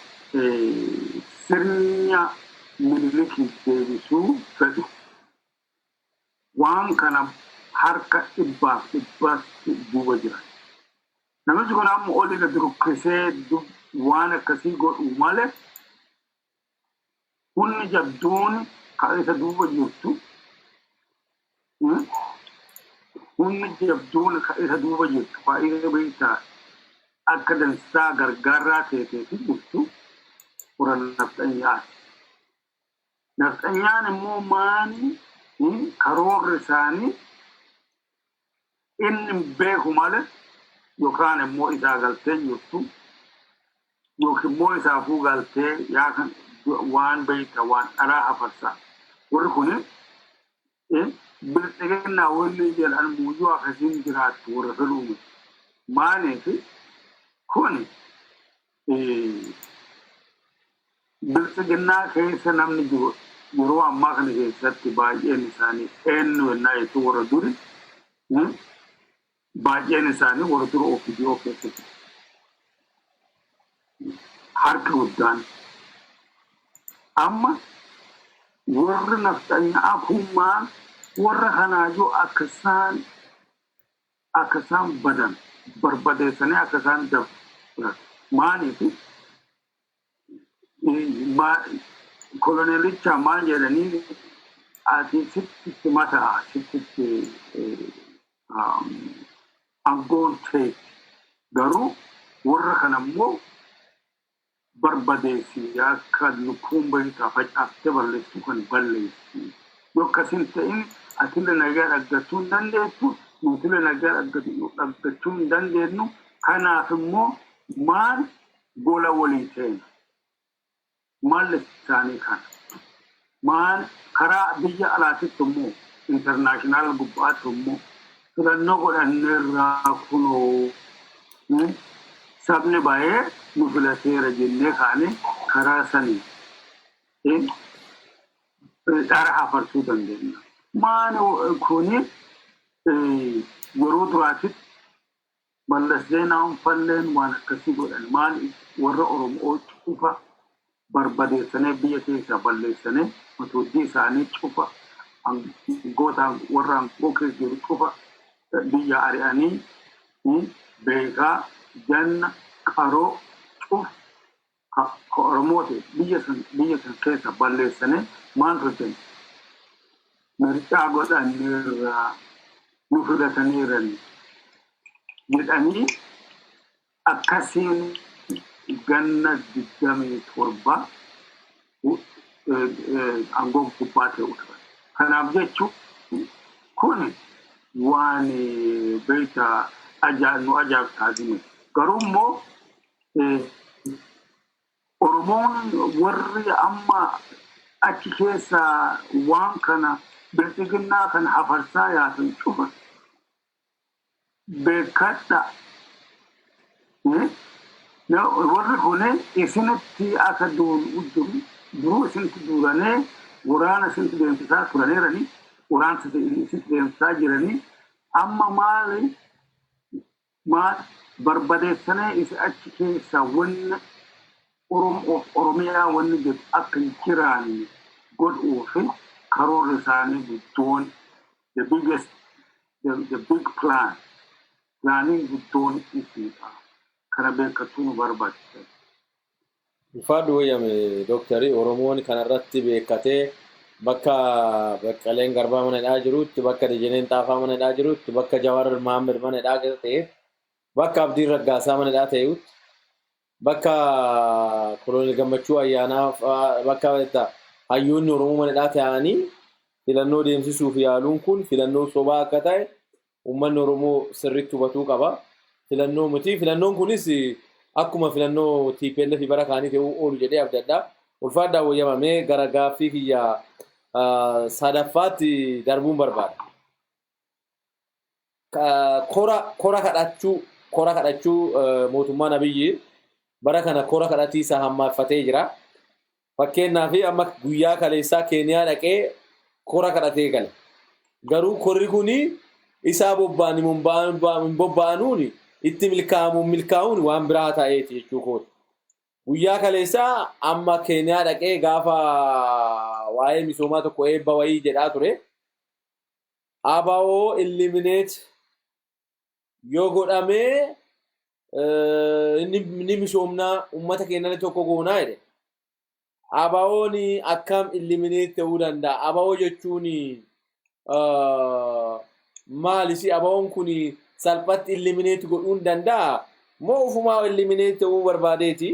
sirna Minilikii deebisuu fedhu waan kana harka dhibbaatti duuba jira. Namichi kun amma oli gadi rukkisee waan akkasii godhu malee humni jabduun kan isa duuba jirtu humni jabduun kan isa duuba jirtu faayidaa beektaa akka dansaa gargaaraa ta'ee fi jirtu furan nafxanyaati. Nafxanyaan immoo maani karoorri isaanii inni beeku malee yookaan immoo isaa galtee jirtu yookiin immoo isaafuu galtee yaakan waan beektaa waan dharaa hafarsaa. Warri kun bilxiginnaa wanni jedhan muyyuu akkasiin jiraattu warra filuume. Maaliif kun bilxiginnaa keessa namni jiru yeroo ammaa kana keessatti baay'een isaanii eenyu yennaa jechuun warra duri baay'een isaanii warra dura OPDO keessatti harki guddaan amma warri nafxanyaa kummaan warra kanaayyuu akka isaan badan barbadeessanii akka isaan dabu. Maaliif kolonelicha maal jedhanii ati sitti mataa sitti angoon ta'e garuu warra kana immoo barbadeessi akka lukkuun bahitaa facaaftee balleessu kan balleessi. Yoo akkasiin ta'in atille nagaa argachuu hin dandeessu, nuutille nagaa argachuu hin dandeenyu. Kanaaf immoo maal gola walii ta'e maal isaanii kana maal karaa biyya alaatitti immoo internaashinaal gubbaatti immoo filannoo godhanneerraa kunoo sabni baay'ee nu filateera jennee kaane karaa sanii dhara hafarsuu dandeenya. Maal kuni yeroo duraatitti balleesseenaan falleen waan akkasii godhan maal warra Oromoo cufa barbadeessanii biyya keessaa balleessanii matoojii isaanii cufa gootaan warra aangoo keessa jiru cufa biyya ari'anii beekaa janna qaroo cuf ka Oromooti biyya san keessa balleessanii maal hojjetan mircaa godhanneerraa nu filataniirani jedhanii akkasiin ganna 27 aangoo gubbaa ta'uu turan. Kanaaf jechuun kun waan beektaa nu ajaa'ibsiisne. Garuu immoo Oromoon warri amma achi keessaa waan kana bilchiginnaa kan hafarsaa yaasan cufa beekadha. Warri kun isinitti akka duruu isinitti duuranii waraana isinitti deemsisaa turaneeranii waraana isinitti deemsisaa jiranii amma maal barbadeessanii isa achi keessaa wanni Oromiyaa wanni jedhu akka jiraan godhuuf karoorri isaanii guddoon the big planning guddoon isiidha. Kana beekachuu nu barbaachisa. Ulfaadhu wayyame Dooktarii Oromoon kanarratti beekatee bakka Baqqaleen Garbaa manadhaa jirutti, bakka Dejeneen Xaafaa manadhaa jirutti, bakka Jawahar Mahammad manadhaa ta'e, bakka Abdiin Raggaasaa manadhaa ta'etti, bakka Koloneel Gammachuu Ayyaanaa bakka hayyoonni Oromoo manadhaa ta'anii filannoo deemsisuuf yaaluun kun filannoo sobaa akka ta'e uummanni Oromoo sirriitti hubatuu qaba. Filannoo miti. Filannoon kunis akkuma filannoo TPLF fi bara kaanii ta'uu oolu jedhee abdadha. Ulfaadhaa wayyamamee gara gaaffii kiyya sadaffaatti darbuun barbaada. Kora kadhachuu mootummaan Abiyyi bara kana kora kadhatiisa hammaafatee jira. Fakkeenyaaf amma guyyaa kaleessaa Keeniyaa dhaqee kora kadhatee gale. Garuu korri kuni isaa bobba'anuuni itti milkaa'uun waan biraa ta'eeti jechuudha. Guyyaa kaleessaa amma Keeniyaa dhaqee gaafa waa'ee misoomaa tokko eebba wayii jedhaa ture. ABO eliminate yoo godhamee inni misoomnaa uummata keenyatti tokko goonaa jedhe. ABO'n akkam eliminate ta'uu danda'a? ABO jechuun maalisi? ABO'n kun salphatti eliminate godhuu danda'a moo ufumaa eliminate ta'uu barbaadeeti?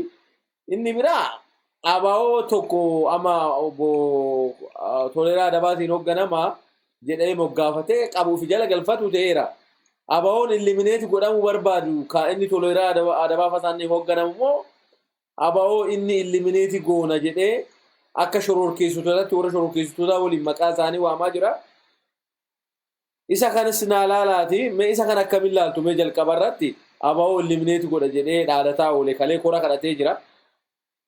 Inni biraa ABO tokko ama obbo Toleeraa Adabaatiin hoogganama jedhee moggaafatee qabuuf jala galfatu ta'eera. ABO'n eliminate godhamuu barbaadu ka inni Toleeraa Adabaa fasaanii hoogganamu moo ABO inni eliminate goona jedhee akka shororkeessitotaatti warra shororkeessitotaa waliin maqaa isaanii waamaa jira. Isa kanas naalaalaati. Mee isa kan akkamiin ilaaltu mee jalqaba irratti ABO eliminate godha jedhee dhaadataa oole kalee kora kadhatee jira.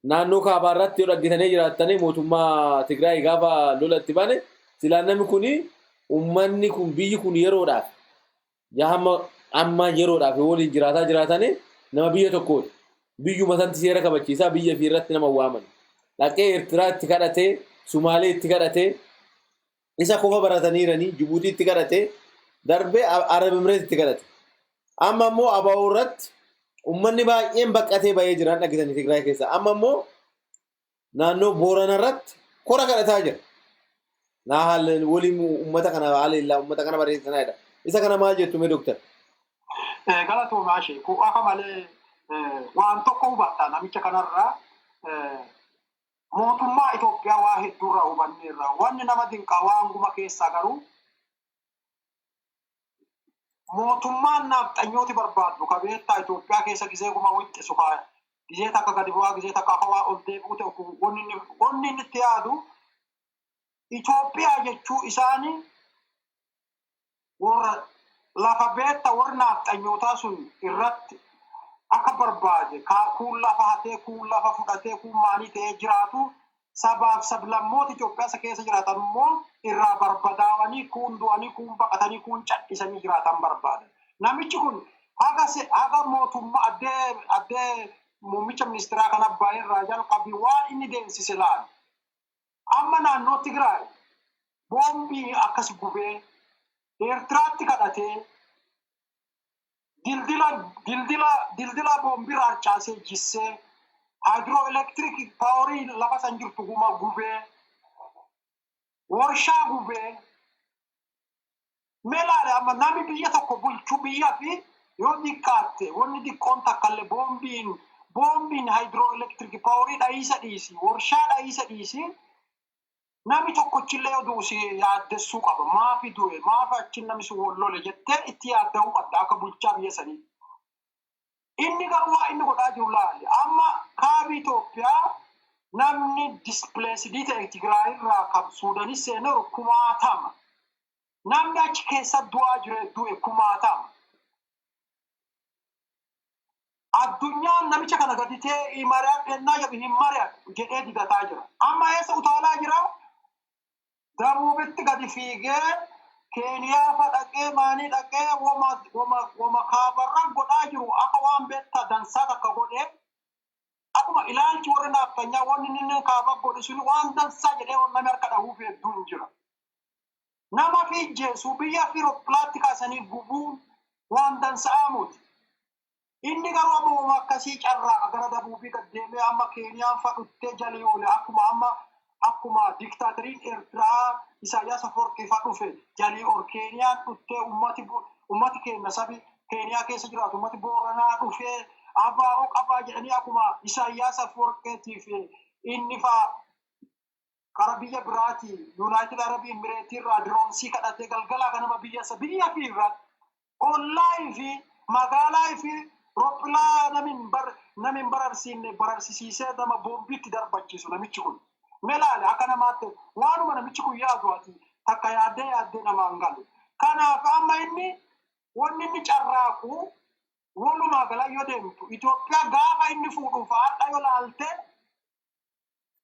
Naannoo kaabaa irratti yoo dhaggeessanii jiraattanii mootummaa Tigraay gaafa lolatti bane silaan namni kuni uummanni kun biyyi kun yeroodhaaf amma yeroodhaaf waliin jiraatanii nama biyya tokkooti. Biyyuma santi seera kabachiisaa biyya fi irratti nama waaman. Dhaqee Eertiraa itti kadhatee, Sumaalee itti kadhatee, isa qofa barataniiranii Jibuutii itti kadhatee, darbee Arab Emireet itti kadhate. Amma immoo ABO irratti uummanni baay'een baqatee bahee jiran dhaggeessanii Tigraay keessa. Amma immoo naannoo Boorana irratti kora kadhataa jira. Naa haalli waliin uummata kana haala illaa uummata kana bareessanaadha. Isa kana maal jettu mee Dooktar? Galatoomaa ishee ku akka malee waan tokko hubadha namicha kanarraa mootummaa Itoophiyaa waa hedduurraa hubanneerra. Wanni nama dinqaa waanguma keessa garuu mootummaan nafxanyooti barbaaddu qabeettaa Itoophiyaa keessa gisee guma wixxisu kaa gisee takka gadi bu'aa gisee takka hawaa ol deebi'u ta'u wanni inni itti yaadu Itoophiyaa jechuu isaanii warra lafa beetta warra nafxanyootaa sun irratti akka barbaade kuun lafa hatee kuun lafa fudhatee kuun maanii ta'ee jiraatu sabaaf sablammoota Itoophiyaa keessa jiraatan immoo irraa barbadaawanii kuun du'anii kuun baqatanii kuun cadhisanii jiraatan barbaade. Namichi kun haga mootummaa addee muummicha ministeeraa kan Abbaay irraa jalqabii waan inni deemsise laala. Amma naannoo Tigraay boombii akkas gubee Eertiraatti kadhatee dildila boombii raarcaasee jissee hydroelectric powerii lafa san jirtu guma gubee warshaa gubee meelaadha amma nami biyya tokko bulchuu biyyaa fi yoo xiqqaatte wanni xiqqoon takkallee boombiin hydroelectric powerii dhahiisa dhiisi warshaa dhahiisa dhiisi nami tokkochillee yoo duusi yaaddessuu qaba maafi du'e maafi achi nami sun wallole jettee itti yaadda'uu qabda akka bulchaa biyya sanii. Inni garuu waa inni godhaa jiru laali amma kaabii Itoophiyaa namni displacedii ta'e Tigraay irraa kan Suudaanis seenee kumaatama namni achi keessa du'e kumaatama. Addunyaan namicha kana gadi ta'e mari'at ennaa jabi hin mari'at jedhee digataa jira. Amma eessa utaalaa jira? Dabuubitti gadi fiigee Keeniyaa fadhaqee maanii dhaqee wama kaabarra godhaa jiru akka waan beektaa dansaa takka godhee akkuma ilaalchi warra naaftanyaa wanni inni kaaba godhe sun waan dansaa jedhee namni harka dhahuuf hedduun jira. Nama fi jeesuu biyya fi rooppilaatti kaasanii gubuun waan dansaa muti. Inni garuu amma akkasii carraa gara dabuubii gad deemee amma Keeniyaan fadhuttee jalii oole akkuma diktaatariin Eertiraa Isaayyaas Afawarqii dhufe jalii ol Keeniyaan dhuttee ummati keenya sabi Keeniyaa keessa jiraatu ummati Booranaa dhufee abaa'oo qabaa jedhanii akkuma Isaayyaas Afawarqiitiif inni fa'aa kara biyya biraati Yuunaayitid Arab Imireetii irraa diroonsii kadhatee galgalaa kanama biyya fi irratti ollaa fi magaalaa fi roopilaa namin bararsisiisee nama boombiitti darbachiisu namichi kun. Melaale akka namaatti waanuma namichi kun yaadu ati takka yaaddee namaan galu. Kanaaf amma wanni inni carraaku walumaa gala yoo deemtu Itoophiyaa gaafa inni fuudhuuf haadha yoo laalte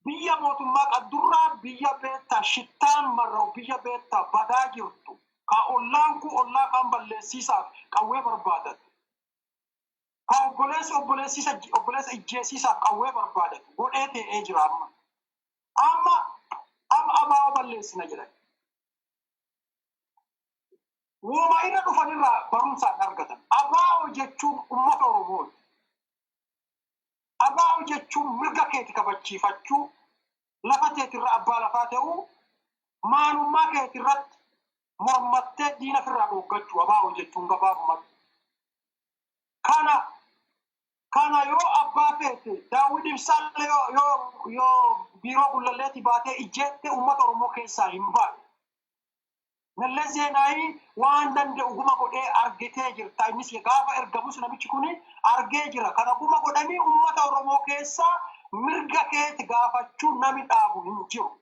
biyya mootummaa qaddurraa biyya beektaa shittaan marra'u biyya beektaa badaa jirtu ka ollaan kun ollaa kan balleessiisaaf qawwee barbaadatu. Ka obboleessa ijjeesiisaaf qawwee barbaadatu godhee ta'ee jira amma. Amma abaa'oo balleessina jedhan. Wuma irra dhufanirraa barumsaan argatan. Abaa'oo jechuun uummata Oromooti. Abaa'oo jechuun mirga keeti kabachiifachuu, lafa keetirra abbaa lafaa ta'uu, maalummaa keetirratti mormattee diina firraa dhoggachuu abaa'oo jechuun gabaabumatti. Kana yoo abbaa feete Daawwid Ibsaallee yoo biiroo gullalleetti baatee ijjeette uummata Oromoo keessaa hin baane. Mallas Zeenaawii waan danda'u guma godhee argitee jirta. Innis gaafa ergamus namichi kun argee jira. Kana guma godhanii uummata Oromoo keessaa mirga keeti gaafachuun nami dhaabu hin jiru.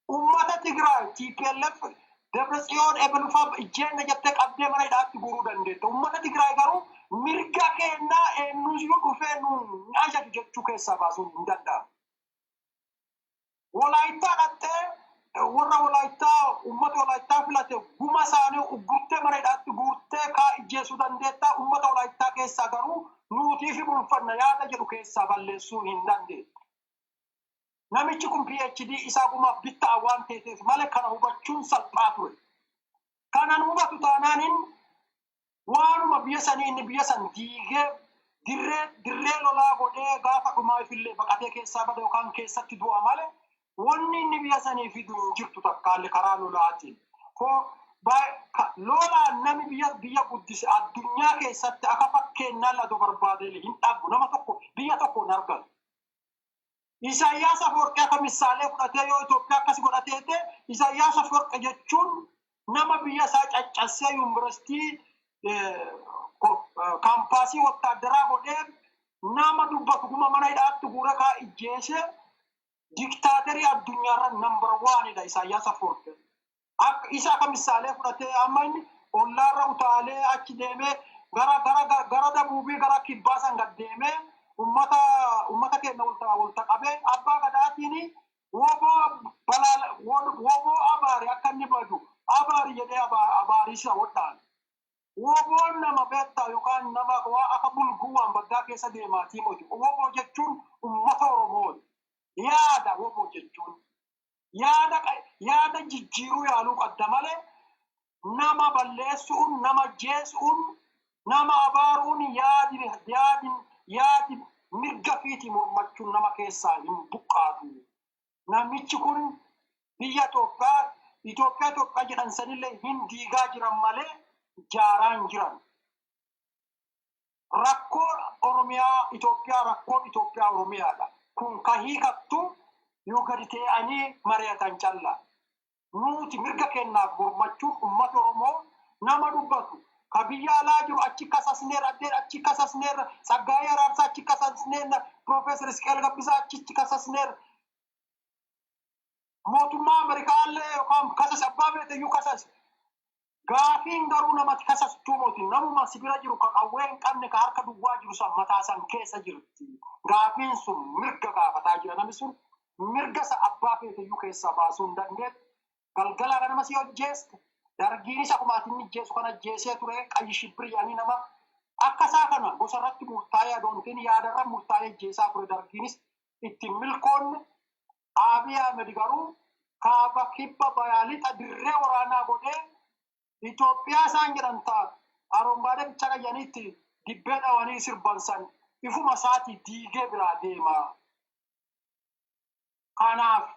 Uummata Tigraay TPLF Dabratsiyoon ebelufaaf ijjeenna jettee qabdee mana hidhaatti guuruu dandeetta. Uummata Tigraay garuu mirga kennaa eenyus yoo dhufee nu ajaju jechuu keessaa baasuun hin danda'amu. Walaayittaa dhattee warra walaayittaa uummata walaayittaa filate guma isaanii uggurtee mana hidhaatti guurtee kaa ijjeessuu dandeetta. Uummata walaayittaa keessaa garuu nuutii fi bulfanna yaada jedhu keessaa balleessuu hin dandeettu. Namichi kun PhD isaa gumaaf bittaa waan ta'eef malee kana hubachuun salphaa ture. Kanan hubatu taanaanin waanuma biyya sanii inni biyya san diigee dirree lolaa godhee gaafa dhumaafillee baqatee keessaa bada yookaan keessatti du'a malee wanni inni biyya sanii fidu hin jirtu takkaallee karaa lolaatiin. Lolaan nami biyya guddise addunyaa keessatti akka fakkeenyaan ladoo barbaadee hin dhabu nama tokko biyya tokko hin argatu. Isaayyaas Afwerqii akka misaalee fudhatee yoo Itoophiyaa akkas godhateete Isaayyaas Afwerqii jechuun nama biyya isaa caccabsee yuunivarsiitii kaampaasii wattaaddaraa godhee nama dubbatu guma mana hidhaatti guura kaa ijjeese diktaaterii addunyaarra nambar waanidha Isaayyaas Afwerqii. Isa akka misaalee fudhatee amma inni ollaarra utaalee achi deemee gara dabuubii gara kibbaa san gad deemee ummata keenya walta qabee abbaa gadaatiin woboo abaari akka inni badu abaari jedhee abaariisa wadhaan. Woboon nama beektaa yookaan nama akka bulguu waan baddaa keessa deemaatii moti. Woboo jechuun ummata Oromooti. Yaada woboo jechuun. Yaada jijjiiruu yaaluu qabda malee nama balleessuun, nama jeesuun, nama abaaruun yaadi mirga fiitii mormachuun nama keessaa hin buqqaatu. Namichi kun biyya Itoophiyaa jedhan sanillee hin diigaa jiran malee jaaraan jiran. Rakkoo Oromiyaa Itoophiyaa Oromiyaadha. Kun ka hiikattu yoo gadi ta'anii mari'atan calla. Nuti mirga kennaaf mormachuun uummata Oromoo nama dubbatu. Ka biyya alaa jiru achi kasasneer addeen achi kasasneer Saggaayee Araarsaa achi kasasneer Profeesar Isqeel Gabbisaa achi kasasneer mootummaa Ameerikaallee yookaan kasas abbaa beeteyyuu kasas. Gaafiin garuu namatti kasastuu mootiin namuma sibira jiru kan qawwee hin qabne ka harka duwwaa jiru san mataa san keessa jirti. Gaafiin sun mirga gaafataa jira namni sun mirga isa abbaa beeteyyuu keessaa baasuu hin dandeettu. Galgala nama si hojjeeste dargiinis akkumaatiin ijjeessu kan ajjeesee ture qayyi shibbiriyanii nama akkasaa kana gosarratti murtaa'ee adoontiin yaadarra murtaa'ee ajjeesaa ture dargiinis ittiin milkoonne Abiy Ahmed garuu kaaba kibba bayaalixa dirree waraanaa godhee Itoophiyaa isaan jedhan ta'a aroombaadee bicha qayyaniitti dibbee dhawanii sirbansan ifuma isaatii diigee biraa deemaa. Kanaaf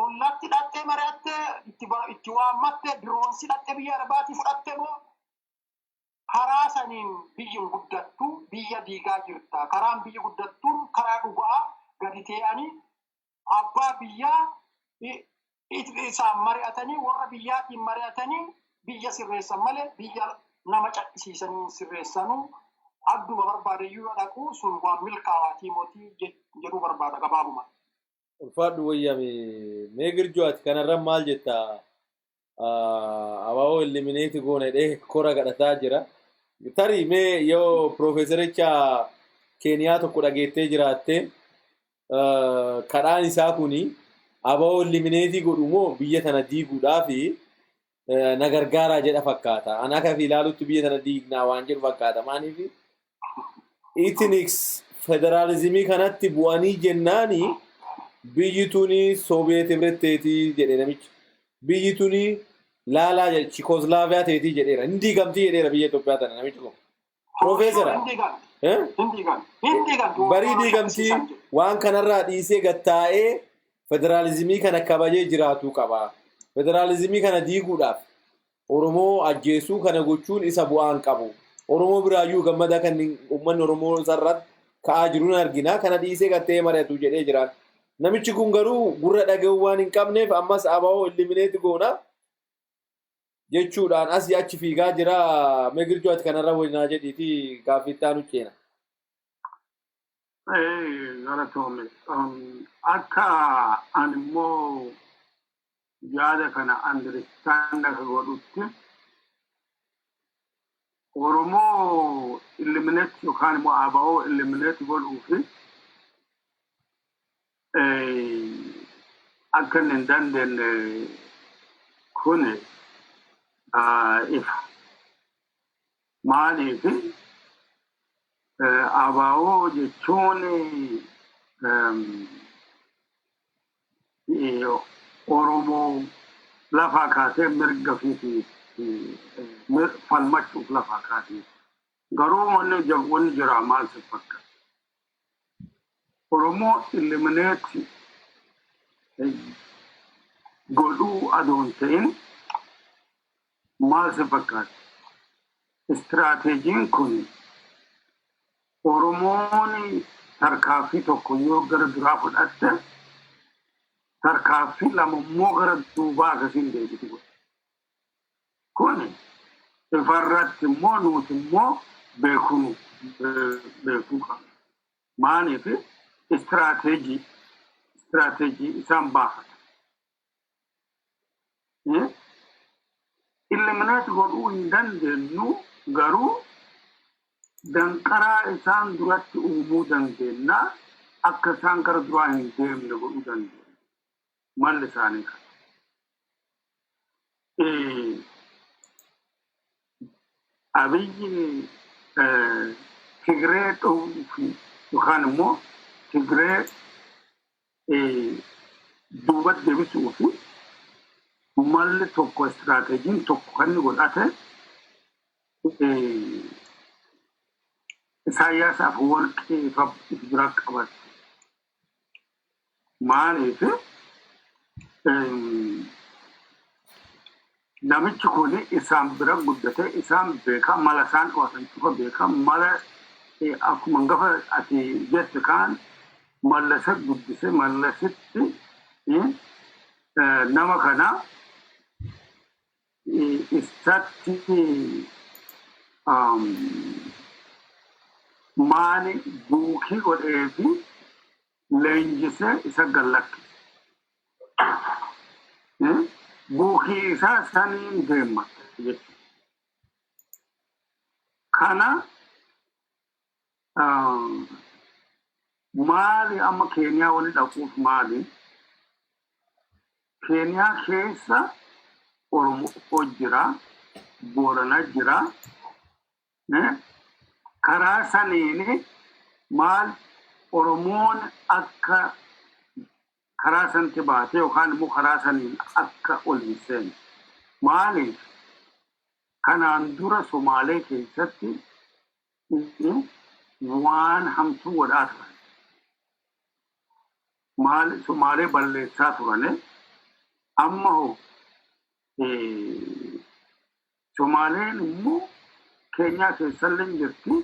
ollatti hidhattee mari'attee itti waammattee diroonsi hidhattee biyya arbaatii fudhattee moo karaa saniin biyyin guddattu biyya diigaa jirta. Karaan biyya guddattuun karaa dhugaa gadi ta'anii abbaa biyyaa isaan mari'atanii warra biyyaatiin mari'atanii biyya sirreessan malee biyya nama caqqisiisanii sirreessanuu adduma barbaadayyuu dhaquu sun waan milkaawaatii mootii jedhuu barbaada gabaabuma. Ulfaadhu wayyame meegirjooti kanarra maal jetta abaa'oo eliminate goone dhee kora gadhataa jira. Tarii mee yoo Profeesaricha Keeniyaa tokko dhageettee jiraatte kadhaan isaa kuni abaa'oo eliminate godhu moo biyya tana diiguudhaafi na gargaaraa jedha fakkaata. Ana akka ilaalutti biyya tana diignaa waan jedhu fakkaata. Maaliif itiniks federaalizimii kanatti bu'anii jennaani biyyi tuni Soviyeet Hibretteetii jedhe namichi. Biyyi tuni laalaa jedhe Chikoslaaviyaa teetii jedheera. Hin diigamtii jedheera biyya Itoophiyaa tana namichi kun. Profeesara. Barii diigamtii waan kanarraa dhiisee gattaa'ee federaalizimii kana kabajee jiraatu qaba. Federaalizimii kana diiguudhaaf Oromoo ajjeesuu kana gochuun isa bu'aan qabu. Oromoo biraayyuu gammada kan uummanni Oromoo sarratti ka'aa jiruun argina. Kana dhiisee gattee mari'atu jedhee jiraan. Namichi kun garuu gurra dhaga'uu waan hin qabneef ammas abaa'oo eliminate goona jechuudhaan asii achi fiigaa jira. Meegirjooti kanarra wajjinaa jedhiiti gaaffiittaa nu ceena. Galatoome akka ani immoo yaada kana understand akka godhutti Oromoo eliminate yookaan immoo abaa'oo eliminate godhuufi akka hin dandeenye kun ifa. Maaliif abaa'oo jechuun Oromoo lafaa kaasee mirga fiitii falmachuuf lafaa kaasee garuu wanni jira maal si fakkaata. Oromoo eliminate godhuu adoon ta'in maal si fakkaata. Istiraateejiin kun Oromoon tarkaanfii tokko yoo gara duraa fudhatte tarkaanfii lama immoo gara duubaa akkasiin deebitu. Kun ifarratti immoo nuti immoo beekuu qabna. Maaliif istiraatejii isaan baafata. Eliminate godhuu hin dandeenyu garuu danqaraa isaan duratti uumuu dandeenya akka isaan gara duraa hin deemne godhuu dandeenya. Malli isaanii kana. Abiyyi Tigree dhowwuu yookaan immoo Tigree duubatti deebisuu fi malli tokko istiraatejii tokko kan godhate Isaayyaas Afwerqii bira qabate. Maaliif namichi kun isaan bira guddate isaan beeka mala isaan dhawatan cufa beeka mala akkuma gafa ati jette kaan mallasa guddise mallasitti nama kana isatti maali buukii godhee fi leenjise isa gallakke. Buukii isaa saniin deematte jechuudha. Kana maali amma Keeniyaa wali dhaquuf maali? Keeniyaa keessa Oromoo jira, Booranaa jira. Karaa saniin maal Oromoon akka karaa santi baatee yookaan immoo karaa saniin akka ol hin seenne. Maaliif kanaan dura Somaalee keessatti waan hamtuu godhaa turan. Maal Somaalee balleessaa turane amma hoo Somaaleen immoo Keenyaa keessallee jirti.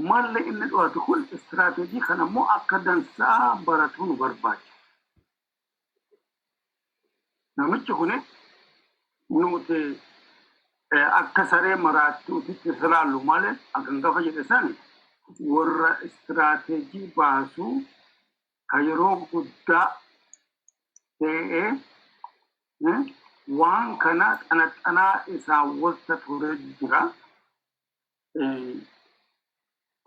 Malli inni dhawatu kun istiraatejii kana immoo akka dansaa baratuu nu barbaachisa. Namichi kun nuti akka saree maraattuutitti ilaallu malee akka gafa jedhe san warra istiraatejii baasuu kan yeroo guddaa ta'ee waan kana xanaxanaa isaa wasta ture jira.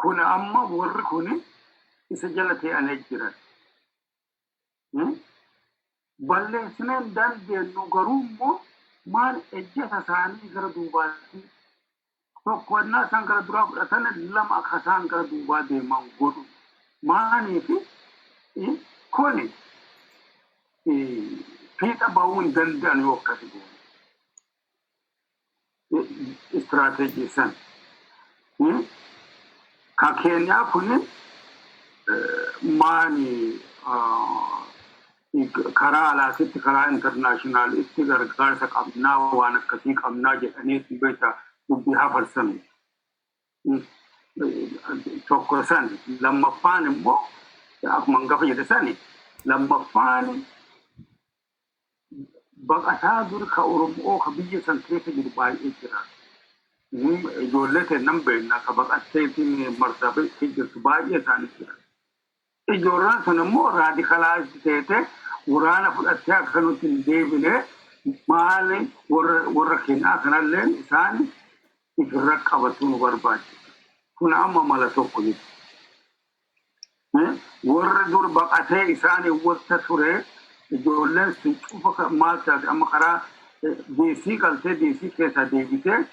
Kun amma warri kun isa jala ta'anii jiran. Balleessineen dandeenyu garuu immoo maal ejjeta isaanii gara duubaatti tokko innaa isaan gara duraa fudhatan lama akka isaan gara duubaa deeman godhu. Maaliif kun fiixa bahuu hin danda'an yoo akkasi goone. Istiraatejii san. Ka Keenyaa kun maani karaa alaatitti karaa intarnaashinaalitti gargaarsa qabnaa waan akkasii qabnaa jedhanii beektaa dubbii hafarsan. Tokko san lammaffaan immoo akkuma gafa jedhe sani lammaffaan baqataa dur ka Oromoo ka biyya san keessa jiru baay'ee jira. Ijoollee kennan beekna ka baqatteetiin marsabeetti jirtu baay'ee isaanii jira. Ijoolleen sun immoo raadikalaayizii ta'ee waraana fudhattee akka nuti hin deebine maali warra Keenyaa kanallee isaan ifirra qabatu nu barbaachisa. Kun amma mala tokko jechuudha. Warra dur baqatee isaanii wasta ture ijoolleen sun cufa maal taate amma karaa deesii galtee deesii keessa deebitee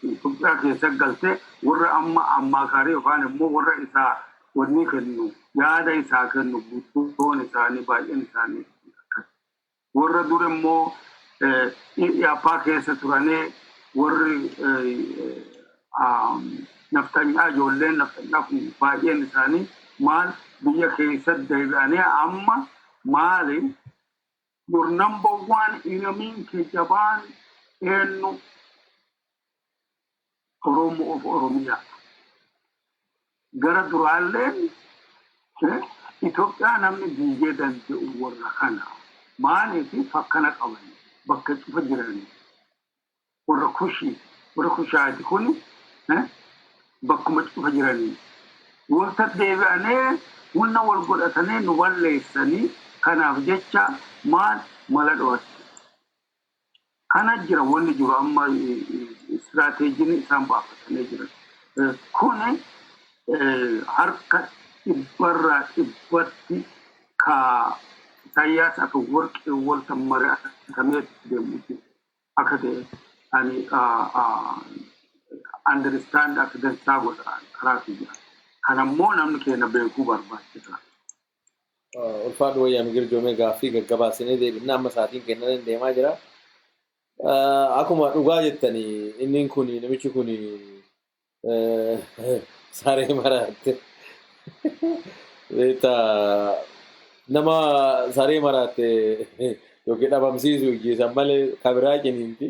Itoophiyaa keessa galtee warra amma ammaakarii yookaan immoo warra isaa wanni kennu yaada isaa kennu guddoon isaanii baay'een isaanii warra dur immoo Itoophiyaa keessa turanii warri naftanyaa ijoolleen naftanyaa kun baay'een isaanii maal biyya keessa deebi'anii amma maali your number one enemy ke jabaan eenyu Oromoo of Oromiyaa. gara duraalleen Itoophiyaa namni biyyee danda'u warra kana maaliif fakkana qaban bakka cufa jiranii warra kushaati kun bakkuma cufa jiranii wanta deebi'anii hunna wal godhatanii nu balleessanii kanaaf jecha maal mala dho'atti kana jira wanni jiru amma istirateejiin isaan baafatanii jiran kun harka ibarra ibatti ka Isaayyaas akka warqee walta mari'atamee deemuuti akka ta'e ani understand akka dansaa godha karaa kiyya kanammoo namni keenya beekuu barbaachisa. Ulfaadhu wayyaa migir joomee gaaffii gaggabaasinee deebinaa amma sa'aatiin kennan deemaa jira. Akkuma dhugaa jettanii inni kun namichi kun saree maraatte beektaa nama saree maraatte yookiin dhabamsiisuu ijjeessan malee kabiraa ciniinti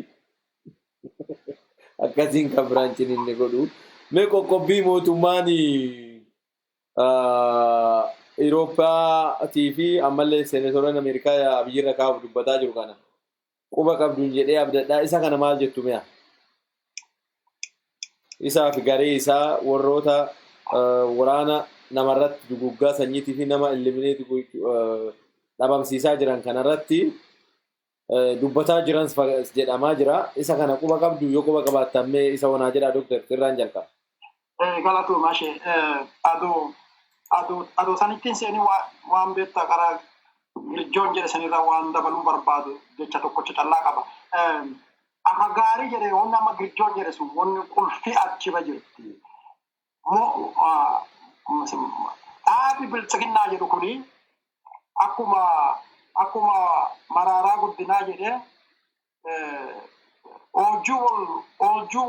akkasiin kabiraan ciniinni godhu mee qoqqobbii mootummaan Awurooppaatii fi ammallee seenatoonni Ameerikaa biyyirra kaa'uuf dubbataa jiru kana quba qabduun jedhee abdadhaa isa kana maal jettu mi'a? Isaa fi garee isaa warroota waraana namarratti duguggaa sanyiitii fi nama ilimineeti dhabamsiisaa jiran kanarratti dubbataa jiran jedhamaa jira. Isa kana quba qabdu yoo quba qabaatamme isa wanaa jedha Dr. Tirraan jalqaba. Galatu maashee adoo sanittiin seenii waan beektaa karaa Joon jedhe sanirra waan dabaluu barbaadu jecha tokkocha callaa qaba. Akka gaarii jedhe wanni amma Joon jedhe sun wanni qulfii achiba jirti. Dhaabi bilchiginnaa jedhu kuni akkuma maraaraa guddinaa jedhe oojjuu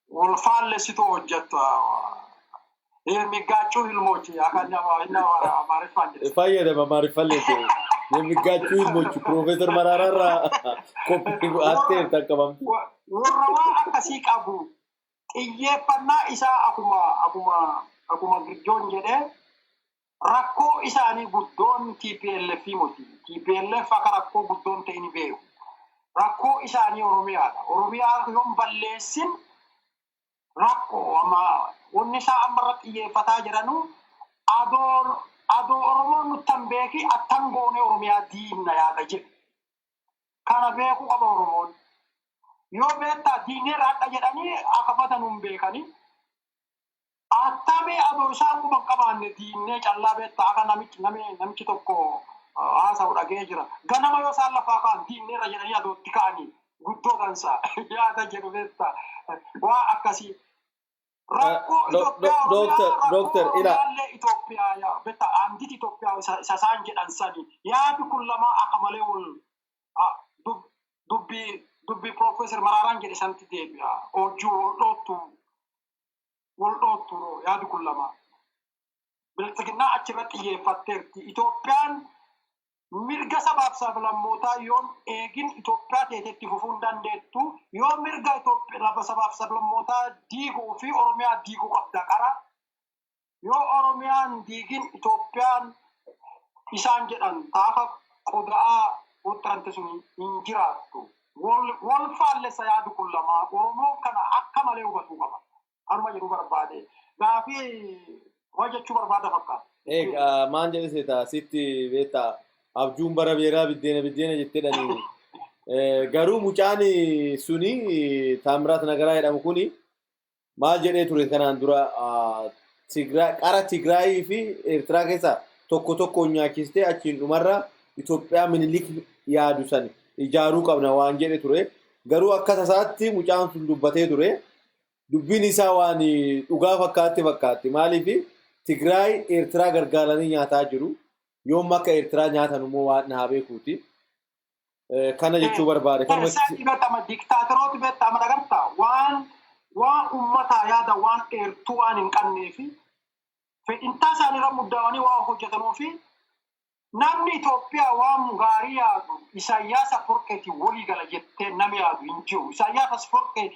wal faallessitu hojjettu. Migaachuu ilmoochi akka nama maariffaan jedhe. Fayyadama maariffalleeti. Migaachuu ilmoochi Profeesar Maraararraa koppii attee taqqabamti. Warra waan akkasii qabu xiyyeeffannaa isaa akkuma Joon jedhe rakkoo isaanii guddoon TPLF moti. TPLF akka rakkoo guddoon ta'e ni beeku. Rakkoo isaanii Oromiyaadha. Oromiyaa yoon balleessin rakkoo amma wanni isaa ammarra xiyyeeffataa jiranu adoo Oromoon nuttan beeki attan goone Oromiyaa diinna yaada jedhu. Kana beeku qaba Oromoon. Yoo beektaa diinee raadha jedhanii akka batanuun beekanii attamee adoo isaan quban qabaanne diinee callaa beektaa akka namichi tokko haasa'u dhagee jira. Ganama yoo isaan lafaa ka'an diineerra jedhanii adootti ka'anii guddoo dansaa yaada jedhu beektaa waa akkasii. Doctor ila Itoophiyaa betta andit Itoophiyaa isa isaan jedhan sani yaadi kun lama akka malee dubbii Profeesar Maraaraan jedhe santi deebi'a oojjuu wal dhoottu yaadi kun lama bilchiginnaa achirratti xiyyeeffatteerti. Itoophiyaan mirga sabaaf sablammootaa yoon eegin Itoophiyaa teetetti fufuu hin dandeettu yoo mirga Itoophiyaa sabaaf sablammootaa diiguu fi Oromiyaa diiguu qabda qara yoo Oromiyaan diigin Itoophiyaan isaan jedhan taafa qoda'aa uttarante sun hin jiraattu wal faallessa yaadu kun lama Oromoon kana akka malee hubatuu qaba. Anuma jedhu barbaade gaafii waa jechuu barbaada fakkaata. Maan jedhe seetaa sitti beektaa abjuun bara beeraa biddeena jetteedhanii garuu mucaan suni Taamiraat Nagaraa jedhamu kuni maal jedhee ture kanaan dura qara Tigraayii fi Eertiraa keessaa tokko nyaachistee achiin dhumarra Itoophiyaa minilik yaadu san ijaaruu qabna waan jedhe ture garuu akka tasaatti mucaan sun dubbatee ture dubbiin isaa waan dhugaa fakkaatti maaliif Tigraay Eertiraa gargaaranii nyaataa jiru. Yoom akka Eertiraa nyaatan immoo waan na beekuuti. Kana jechuu barbaade. Kanumatti beekama diktaatorooti beekama dhagartaa waan uummataa yaada waan dheertuu waan hin qabnee fi fedhintaa isaaniirra muddaawanii waan hojjetanuu fi namni Itoophiyaa waan gaarii yaadu Isaayyaas Afwerqiitiin walii gala jettee nama yaadu hin jiru. Isaayyaas Afwerqii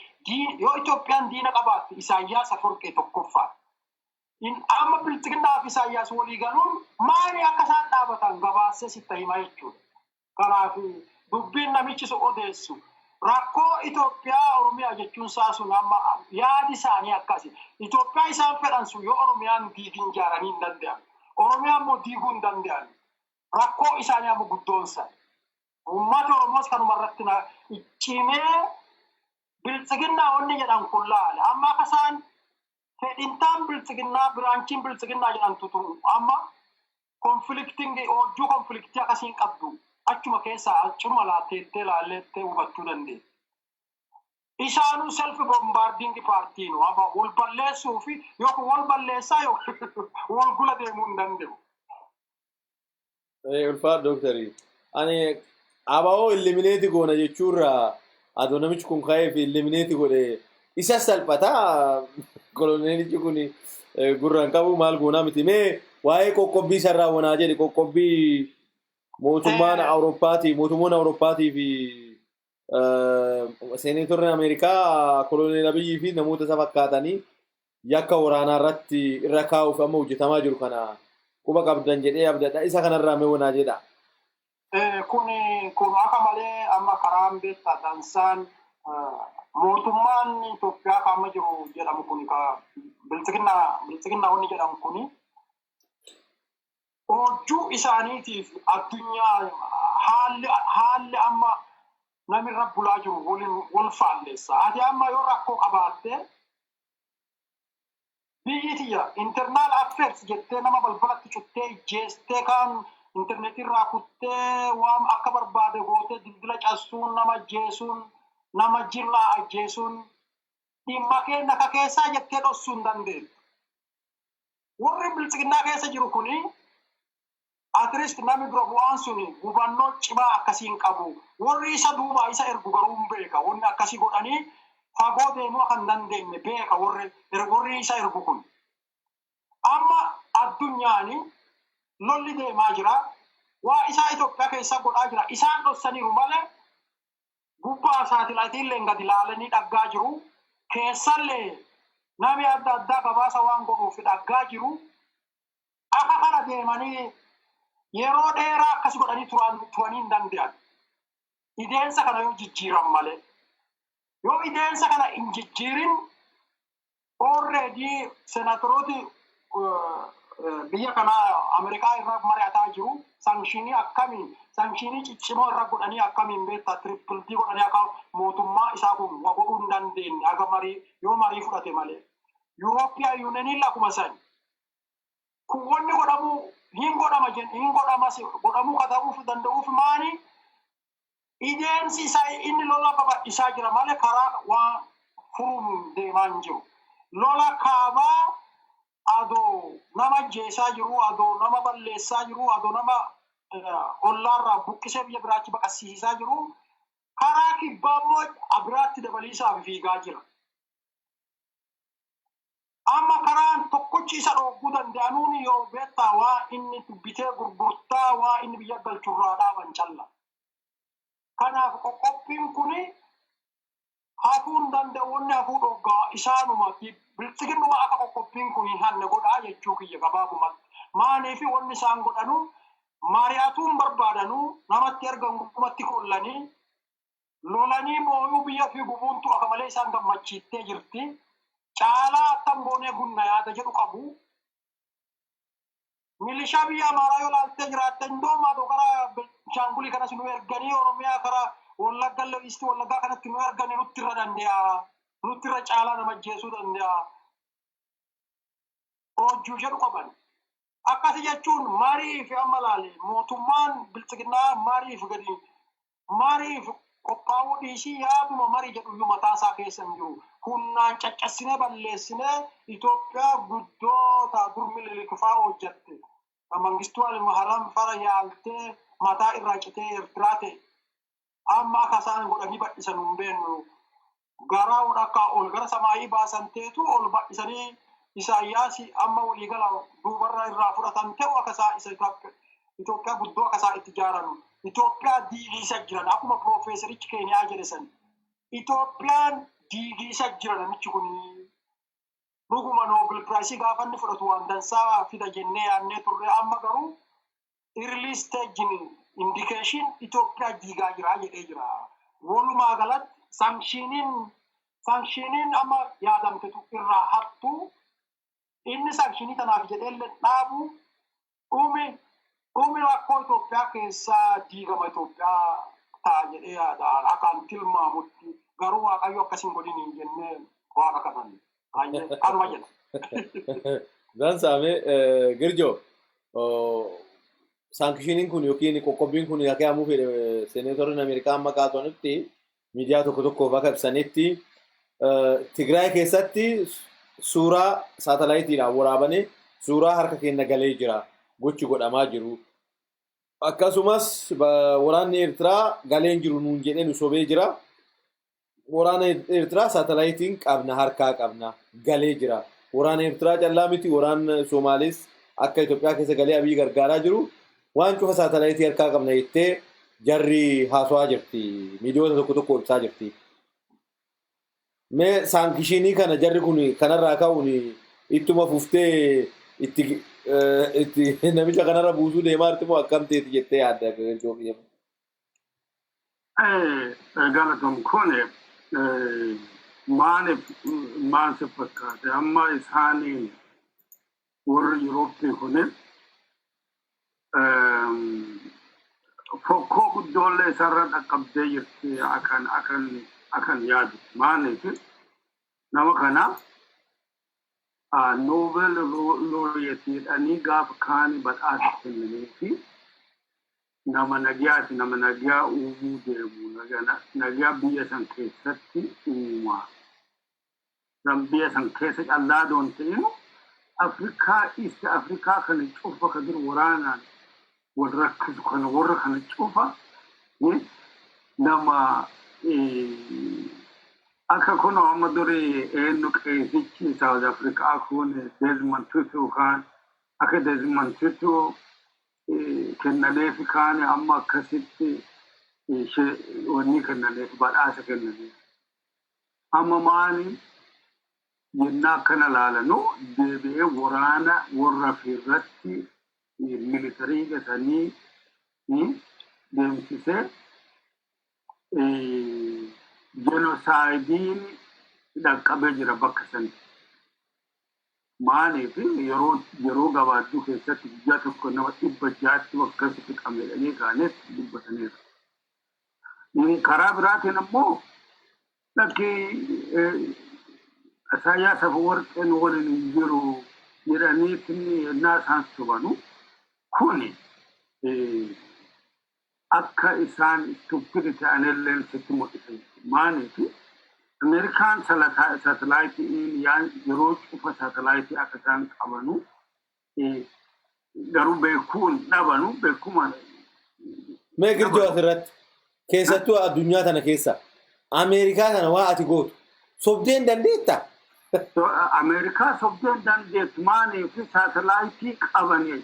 yoo Itoophiyaan diina qabaatte Isaayyaas Afwerqii tokkoffaa. in amma biltiginaa fi Isaayyaas walii galuun maali akka isaan dhaabatan gabaasee sitti himaa jechuudha. Kanaaf dubbiin namichi sun odeessu rakkoo Itoophiyaa Oromiyaa jechuun sun amma yaadi isaanii akkasi. Itoophiyaa isaan fedhan sun yoo Oromiyaan diigin jaaranii hin danda'an. Oromiyaan immoo diiguu hin danda'an. Rakkoo isaanii amma guddoonsa. Uummata Oromoos kanuma irratti cimee biltiginnaa wanni jedhan kun laale. Amma akka isaan fedhintaan biltiginnaa biraanchiin biltiginnaa jedhamtu turu amma konfliktiin hojii konfliktii akkasiin qabdu. Achuma keessaa achuma laateettee laalleettee hubachuu dandeenya. Isaanuu self bombarding paartii nu amma wal balleessuu fi yookiin wal balleessaa yookiin wal gula deemuu hin danda'u. Ulfaat dooktarii. Ani aba'oo eliminate goona jechuurraa adoo namichi kun ka'ee fi eliminate godhe isa salphataa koloneelichi kun gurraan qabu maal goonaa miti. Mee waa'ee qoqqobbii sarraa wanaa jedhe qoqqobbii mootummaan Awurooppaatii fi seeneetorri Ameerikaa koloneel Abiyyi fi namoota isa fakkaatanii yakka waraanaa irratti irra kaa'uuf amma hojjetamaa jiru kana quba qabdan jedhee abdadha. Isa kanarraa mee wanaa jedha. Kun akka malee amma karaan beektaa dansaan mootummaan Itoophiyaa kaama jiru jedhamu kun biltiginnaa wanni jedhamu kuni hojjuu isaaniitiif addunyaa haalli amma namirra bulaa jiru wal faalleessa. Ati amma yoo rakkoo qabaatte biyyi tiyya internal affairs jettee nama balbalatti cuttee ijjeestee kaan internetirraa kuttee waan akka barbaade gootee dildila cabsuun nama ajjeesuun nama jirraa ajjeesuun dhimma keenya ka keessaa jettee dhossuu hin dandeettu. Warri biltiginnaa keessa jiru kuni atrist nami dura bu'aan suni hubannoo cimaa akkasiin qabu. Warri isa duuba isa ergu garuu hin beeka. Wanni akkasii godhanii fagoo deemuu kan dandeenye beeka warri isa ergu kun. Amma addunyaani lolli deemaa jira. Waa isaa Itoophiyaa keessa godhaa jira. Isaan dhossaniiru malee gubbaa saatilaayitiillee gadi ilaalanii dhaggaa jiru. Keessallee nami adda addaa gabaasa waan godhuuf dhaggaa jiru. Akka kana deemanii yeroo dheeraa akkas godhanii turanii hin danda'an. Ideensa kana yoo jijjiiran malee. Yoo ideensa kana hin jijjiirin already senatorooti biyya kanaa Ameerikaa irra mari'ataa jiru. Sankshinii ciccimoo irra godhanii akkamiin beektaa trippiltii godhanii akka mootummaa isaa kun godhuu hin dandeenye aga yoo marii fudhate malee. Yuuroopiyaa yuuneniin akkuma san. Kun wanni godhamuu godhamuu ka ta'uuf danda'uuf maani ideensi isaa inni lola babal'isaa jira malee karaa waan furuun deemaa hin jiru. Lola kaabaa adoo nama jeesaa jiru, adoo nama balleessaa jiru, adoo nama ollaarraa buqqisee biyya biraatti baqasiisaa jiru, karaa kibbaa immoo abiraatti dabaliisaaf fiigaa jira. Amma karaan tokkochi isa dhooguu danda'anuun yoo beektaa waa inni dubbitee gurgurtaa waa inni biyya galchurraa dhaaban calla. Kanaaf qoqqobbiin kuni hafuu hin danda'u wanni hafuu dhoggaa isaanuma biltiginnuma akka qoqqobbiin kuni hanne godhaa jechuu kiyya gabaabumatti. Maaniif wanni isaan godhanu mari'atuun barbaadanu namatti ergan gurgumatti kollanii lolanii mooyuu biyya fi gubuuntu akka malee isaan gammachiittee jirti. Caalaa attam goonee gunna yaada jedhu qabu. Milishaa biyya Amaaraa yoo laaltee jiraatte indoomaa karaa shaangulii kanas nu erganii Oromiyaa karaa Wallagga Lewistii Wallaggaa kanatti nu erganii nutti irra danda'a. Nutti irra caalaa nama ajjeesuu danda'a. Hojjuu jedhu qaban. Akkasi jechuun mariif amma laale mootummaan biltiginnaa mariif qophaa'uu dhiisii yaaduma marii jedhu mataasaa keessa hin jiru. Humnaan caccassinee balleessinee Itoophiyaa guddoota gurmililikfaa hojjatte. Mangistuu Almaharam fara yaaltee mataa irraa citee Eertiraa ta'e. Amma akka isaan godhanii badhisan hin beeknu. Garaa akka ol gara samaayii baasan teetu ol badhisanii Isaayyaas amma waliigala duubarra irraa fudhatan ta'u akka isaa Itoophiyaa guddoo akka isaa itti ijaaran. Itoophiyaa diigiisa jiran akkuma Piroofeeserichi Keeniyaa jedhe san. Itoophiyaan diigiisa jira namichi kun Dhuguma Nobel Prize gaafanni fudhatu waan dansaa fida jennee yaadnee turre amma garuu early stage indication Itoophiyaa diigaa jira jedhee jira. Walumaa galatti sankshiniin amma yaadamtetu irraa hattuu inni sankshini tanaaf jedheellee dhaabu Umi rakkoo Itoophiyaa keessaa diigama Itoophiyaa ta'a jedhee yaada. Akkaan tilmaamutti garuu Waaqayyo akkasiin godhin hin jennee waaqa kanaan. Kanuma jedha. Dansaame Girjo sankshiniin kun yookiin qoqqobbiin kun yakaamuuf seneetorri Ameerikaa amma kaatonitti miidiyaa tokkoof akka ibsanitti Tigraay keessatti suuraa saatalaayitiidhaan waraabanii suuraa harka keenya galee jira. Gochi godhamaa jiru. Akkasumas waraanni Eertiraa galeen jiru nuun jedhee nu sobee jira. Waraana Eertiraa saatalaayitiin qabna harkaa qabna galee jira. Waraana Eertiraa callaa miti waraanni Somaalees akka Itoophiyaa keessa galee Abiy gargaaraa jiru. Waan cufa saatalaayitii harkaa qabna jettee jarri haasawaa jirti. Miidiyoota tokko ibsaa jirti. Mee saankishinii kana jarri kun kanarraa ka'uun ittuma fuftee itti namicha kanarra buusuu deemaa jirti moo akkam ta'eeti jettee yaadda Girjoo? Galatam kone maal si fakkaate amma isaanii warri Yurooppii kune fokkoo guddoollee isarra dhaqqabdee jirti akan yaadu maaliif nama kana Nobel laureateedhanii gaafa kaanii badhaasa kennanii fi nama nagaa uumuu deemu nagaa biyya san keessatti uumaa. Biyya san keessa callaa doon ta'inu East Afrikaa kana cufa ka jiru waraanaan wal rakkisu kana warra kana cufa nama akka kun amma durii eenyu qeesichi South Afrikaa kun Desmond Tutu kan akka Desmond Tutu kennaleefi kaan amma akkasitti wanni kennaleef badhaasa kennaleef. Amma maali jennaa akkana laalanu deebi'ee waraana warra firratti militarii gasanii deemsisee genocidiin dhaqqabee jira bakka sanatti. Maaliif yeroo gabaabduu keessatti guyyaa tokko nama 600 akkasitti qabedhanii kaanetti dubbataniiru. Karaa biraatiin ammoo Isaayyaas Afeworqeen waliin hin jiru jedhaniitti yennaa isaan sobanu kuni akka isaan stupid ta'anillee sitti mul'isan. Maaliif Amerikaan saatalaayitiin yeroo cufa saatalaayitii akka isaan qabanu garuu beekuun dhabanu beekuma. Mee Girjoo asirratti keessattuu addunyaa tana keessa Ameerikaa kana waa ati gootu sobdeen dandeetta? Ameerikaa sobdeen dandeettu maaliif saatalaayitii qabanii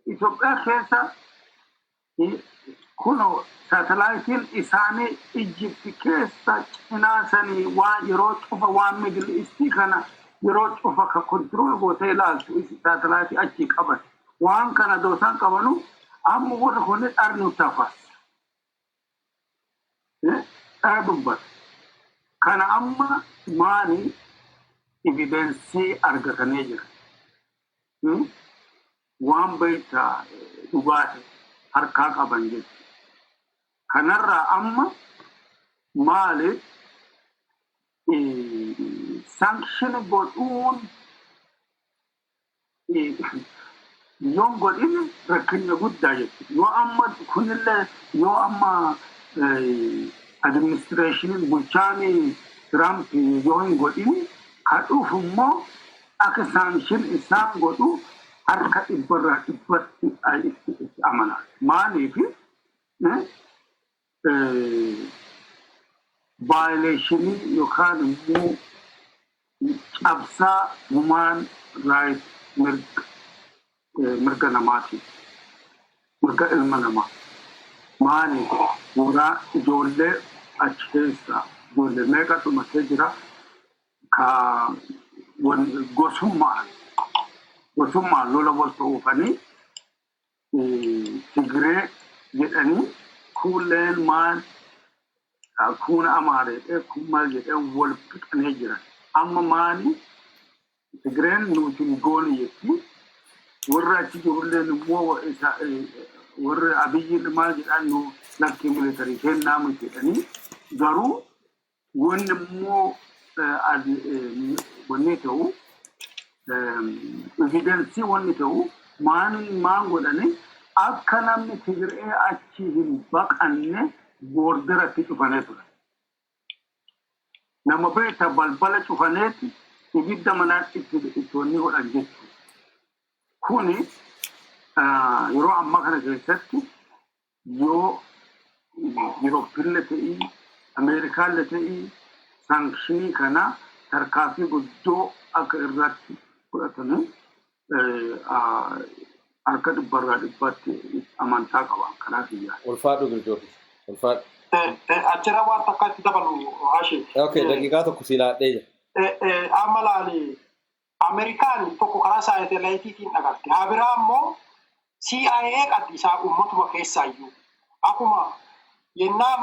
Itoophiyaa keessa kunoo saatalaayitiin isaanii Ijipti keessa cinaasanii waan yeroo cufa waan Middle East kana yeroo cufa ka control gootee ilaaltu saatalaayitii achi qaban waan kana doosaan qabanu amma warra kun dharnu tafas. Dubbata. Kana amma maali evidensii argatanii jira. Waan beektaa dhugaate harkaa qaban jechuudha. Kanarraa amma maali sanction godhuun yoon godhine rakkina guddaa jechuudha. Yoo amma kunillee yoo amma administration bulchaanii Trump yoo hin godhine kadhuuf immoo akka sanction isaan godhu harka dhibbarraa dhibbatti itti amana. Maaliif violation yookaan immoo cabsaa human right mirga namaati. Mirga ilma namaa. Maaliif warra ijoollee achi keessa ijoollee meeqa dhumatee jira ka gosummaan lola wal ta'uufanii Tigree jedhanii kuuleen maal kun Amaaree kun maal jedhan wal fixanii jiran. Amma maali Tigreen nuti gooni jetti warra achi jirulleen immoo warra Abiyyi maal jedhan nu lakkii militarii kennaa miti jedhanii garuu wanni immoo wanni ta'u evidensii wanni ta'u maan godhanii akka namni Tigree achi hin baqanne boordaratti cufanii ture. Nama beektaa balbala cufaneeti ibidda manaatti ittoonni godhan jechuudha. Kuni yeroo ammaa kana keessatti yoo Yurooppillee ta'ii Ameerikaallee ta'ii sankshinii kana tarkaanfii guddoo akka irratti fudhatanii harka dhibbarraa dhibbaatti amantaa qaban kanaaf iyyaa. Ulfaadhu Girjooti. Ulfaadhu. Achirra waan takkaatti dabalu Hashim. Okay, daqiiqaa tokko si laadhee jira. Amma laali Amerikaan tokko karaa saayitelaayitiitiin dhagarte. Haa biraa immoo CIA qabdi isaa uummatuma keessaa iyyuu. Akkuma yennaa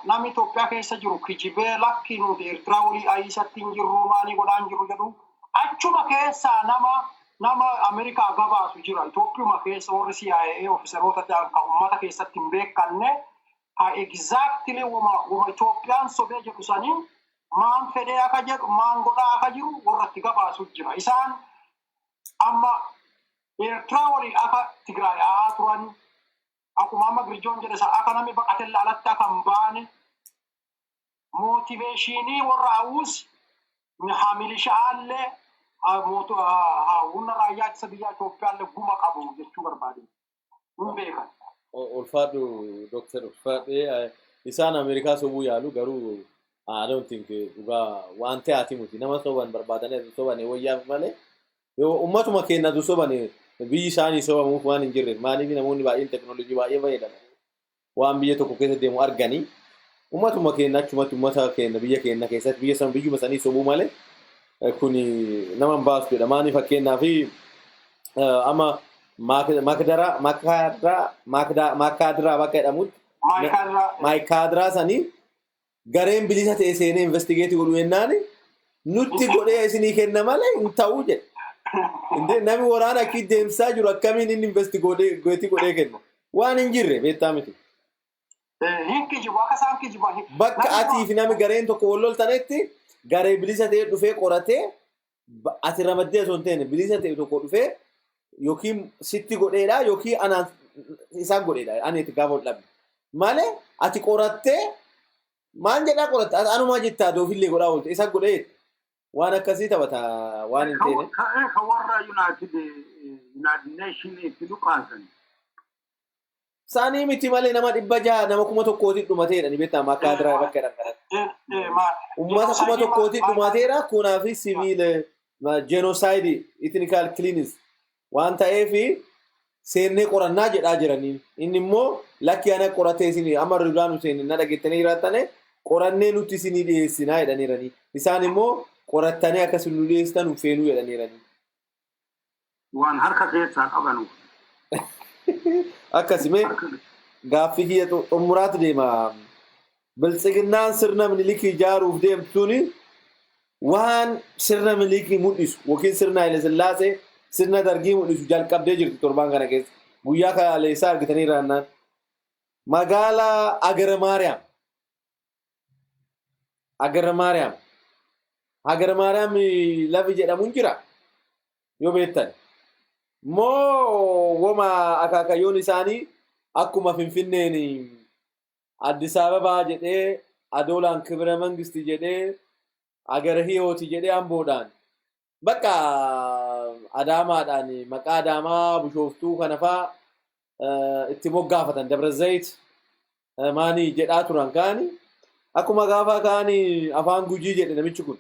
namni Itoophiyaa keessa jiru kijibee lakkii nuti Eertiraa walii ayiisatti hin jirru maalii godhaan jiru jedhu achuma keessaa nama Amerikaa gabaasu jira. Itoophiyaa keessa warri CIA ofiisaroota ta'an kan uummata keessatti hin beekanne exactly wama Itoophiyaan sobee jedhu sanii maan fedhee akka jedhu maan godhaa akka jiru warratti gabaasu jira. Isaan amma Eertiraa walii akka Tigraay haa turan akkuma amma Girjoon jedhe isaa akka namni baqatee alatti akka hin baane motiveeshinii warra hawwus milishaallee humna raayyaa ittisa biyya Itoophiyaallee guma qabu jechuu barbaade. Kun beekan. Ulfaadhu Dr. Ulfaadhee isaan Ameerikaa sobuu yaalu garuu I don't think dhugaa waan ta'aati muti nama soban barbaadanii soban wayyaaf malee yoo ummatuma keenyatu soban biyyi isaanii sobamuuf waan hin jirre maaliif namoonni baay'een teknooloojii baay'ee fayyadaman waan biyya tokko keessa deemu arganii ummatuma keenya achumatti ummata keenya biyya keenya keessatti biyyuma sanii sobuu malee kuni nama baasu jedha maani fakkeenyaa fi amma maakadraa bakka jedhamutti maayikaadraa sanii gareen bilisa ta'e seenee investigeetii godhu yennaan nutti godhee isinii kenna malee hin ta'uu jedhe. Namni waraana akkii deemsaa jiru akkamiin inni investigeetii godhee kenna waan hin jirre beektaa miti. Bakka atii fi namni gareen tokko wal loltanetti garee bilisa ta'e dhufee qoratee ati ramaddee osoo hin taane bilisa ta'e tokko dhufee yookiin sitti godheedha yookiin anaan isaan godheedha ani itti gaafa dhabne malee ati qorattee maan jedhaa qoratte anumaa jettaa doofillee godhaa oolte isa godhee waan akkasii taphata waan hin taane. Ka warra United Nation itti dhuqaasan. Saanii miti malee nama 600 nama 1,000 dhumateedha ni beektaa maakaadiraa bakka jedhan. Uummata 1,000 dhumateedha kunaa fi siviil genocide ethnical cleansing waan ta'eef seennee qorannaa jedhaa jiranii inni immoo lakki ana qoratee isin amma Ridwaan Hussein na dhageettanii jiraatane qorannee nuti isinii dhiyeessinaa jedhaniiranii isaan immoo qorattanii akkas nu dhiyeessitan nu feenuu jedhaniiranii. Waan harka keessaa qabanu. Akkasime gaaffii kiyya xumuraatu deema. Biltsiginnaan sirna Minilikii ijaaruuf deemtuuni waan sirna Minilikii mul'isu yookiin sirna Haile Sillaasee sirna Dargii mul'isu jalqabdee jirti torbaan kana keessa guyyaa kaleessaa argitanii raannaan magaalaa Agara Maariyaam lafi jedhamuun jira yoo beektan moo wama akaakayyoon isaanii akkuma Finfinneen Addis Ababaa jedhee Adoolaan Kibira Mangisti jedhee Agara Hiyooti jedhee Amboodhaan bakka Adaamaadhaan maqaa Adaamaa Bishooftuu kana fa'aa itti moggaafatan Dabra Zayit maanii jedhaa turan kaani akkuma gaafa kaani afaan Gujii jedhe namichi kun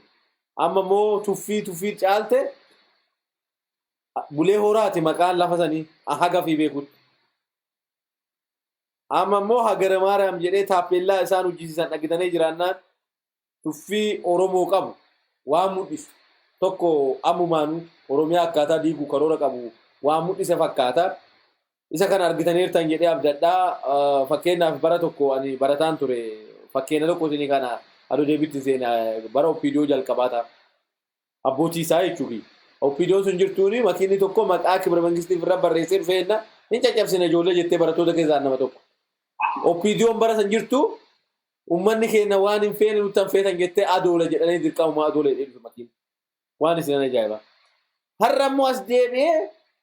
amma immoo tuffii caalte bulee horaati maqaan lafa sanii haga fi beekutti amma immoo Hagara Maariyaam jedhee taappellaa isaan hojjisiisan dhagitanii jiraannaan tuffii Oromoo qabu waan mul'isu tokko ammumaanu Oromiyaa akkaataa diiguu karoora qabu waan mul'ise fakkaata. Isa kana argitaniirtan jedhee abdadhaa fakkeenyaaf bara tokko ani barataan ture fakkeenya tokko isinii kana aduu deebitti seenaa bara opiidiyoo jalqabaata abbootii isaa jechuufi opiidiyoon sun jirtuuni makiinni tokko maqaa kibra mangistii irra barreessee dhufeenna hin caccabsine ijoollee jettee barattoota keessaa nama tokko opiidiyoon bara san jirtu ummanni keenya waan hin feene nutti hin feetan jettee adoola jedhanii dirqamuma adoola jedhee dhufu makiinni waan isin ajaa'iba har'a immoo as deebi'ee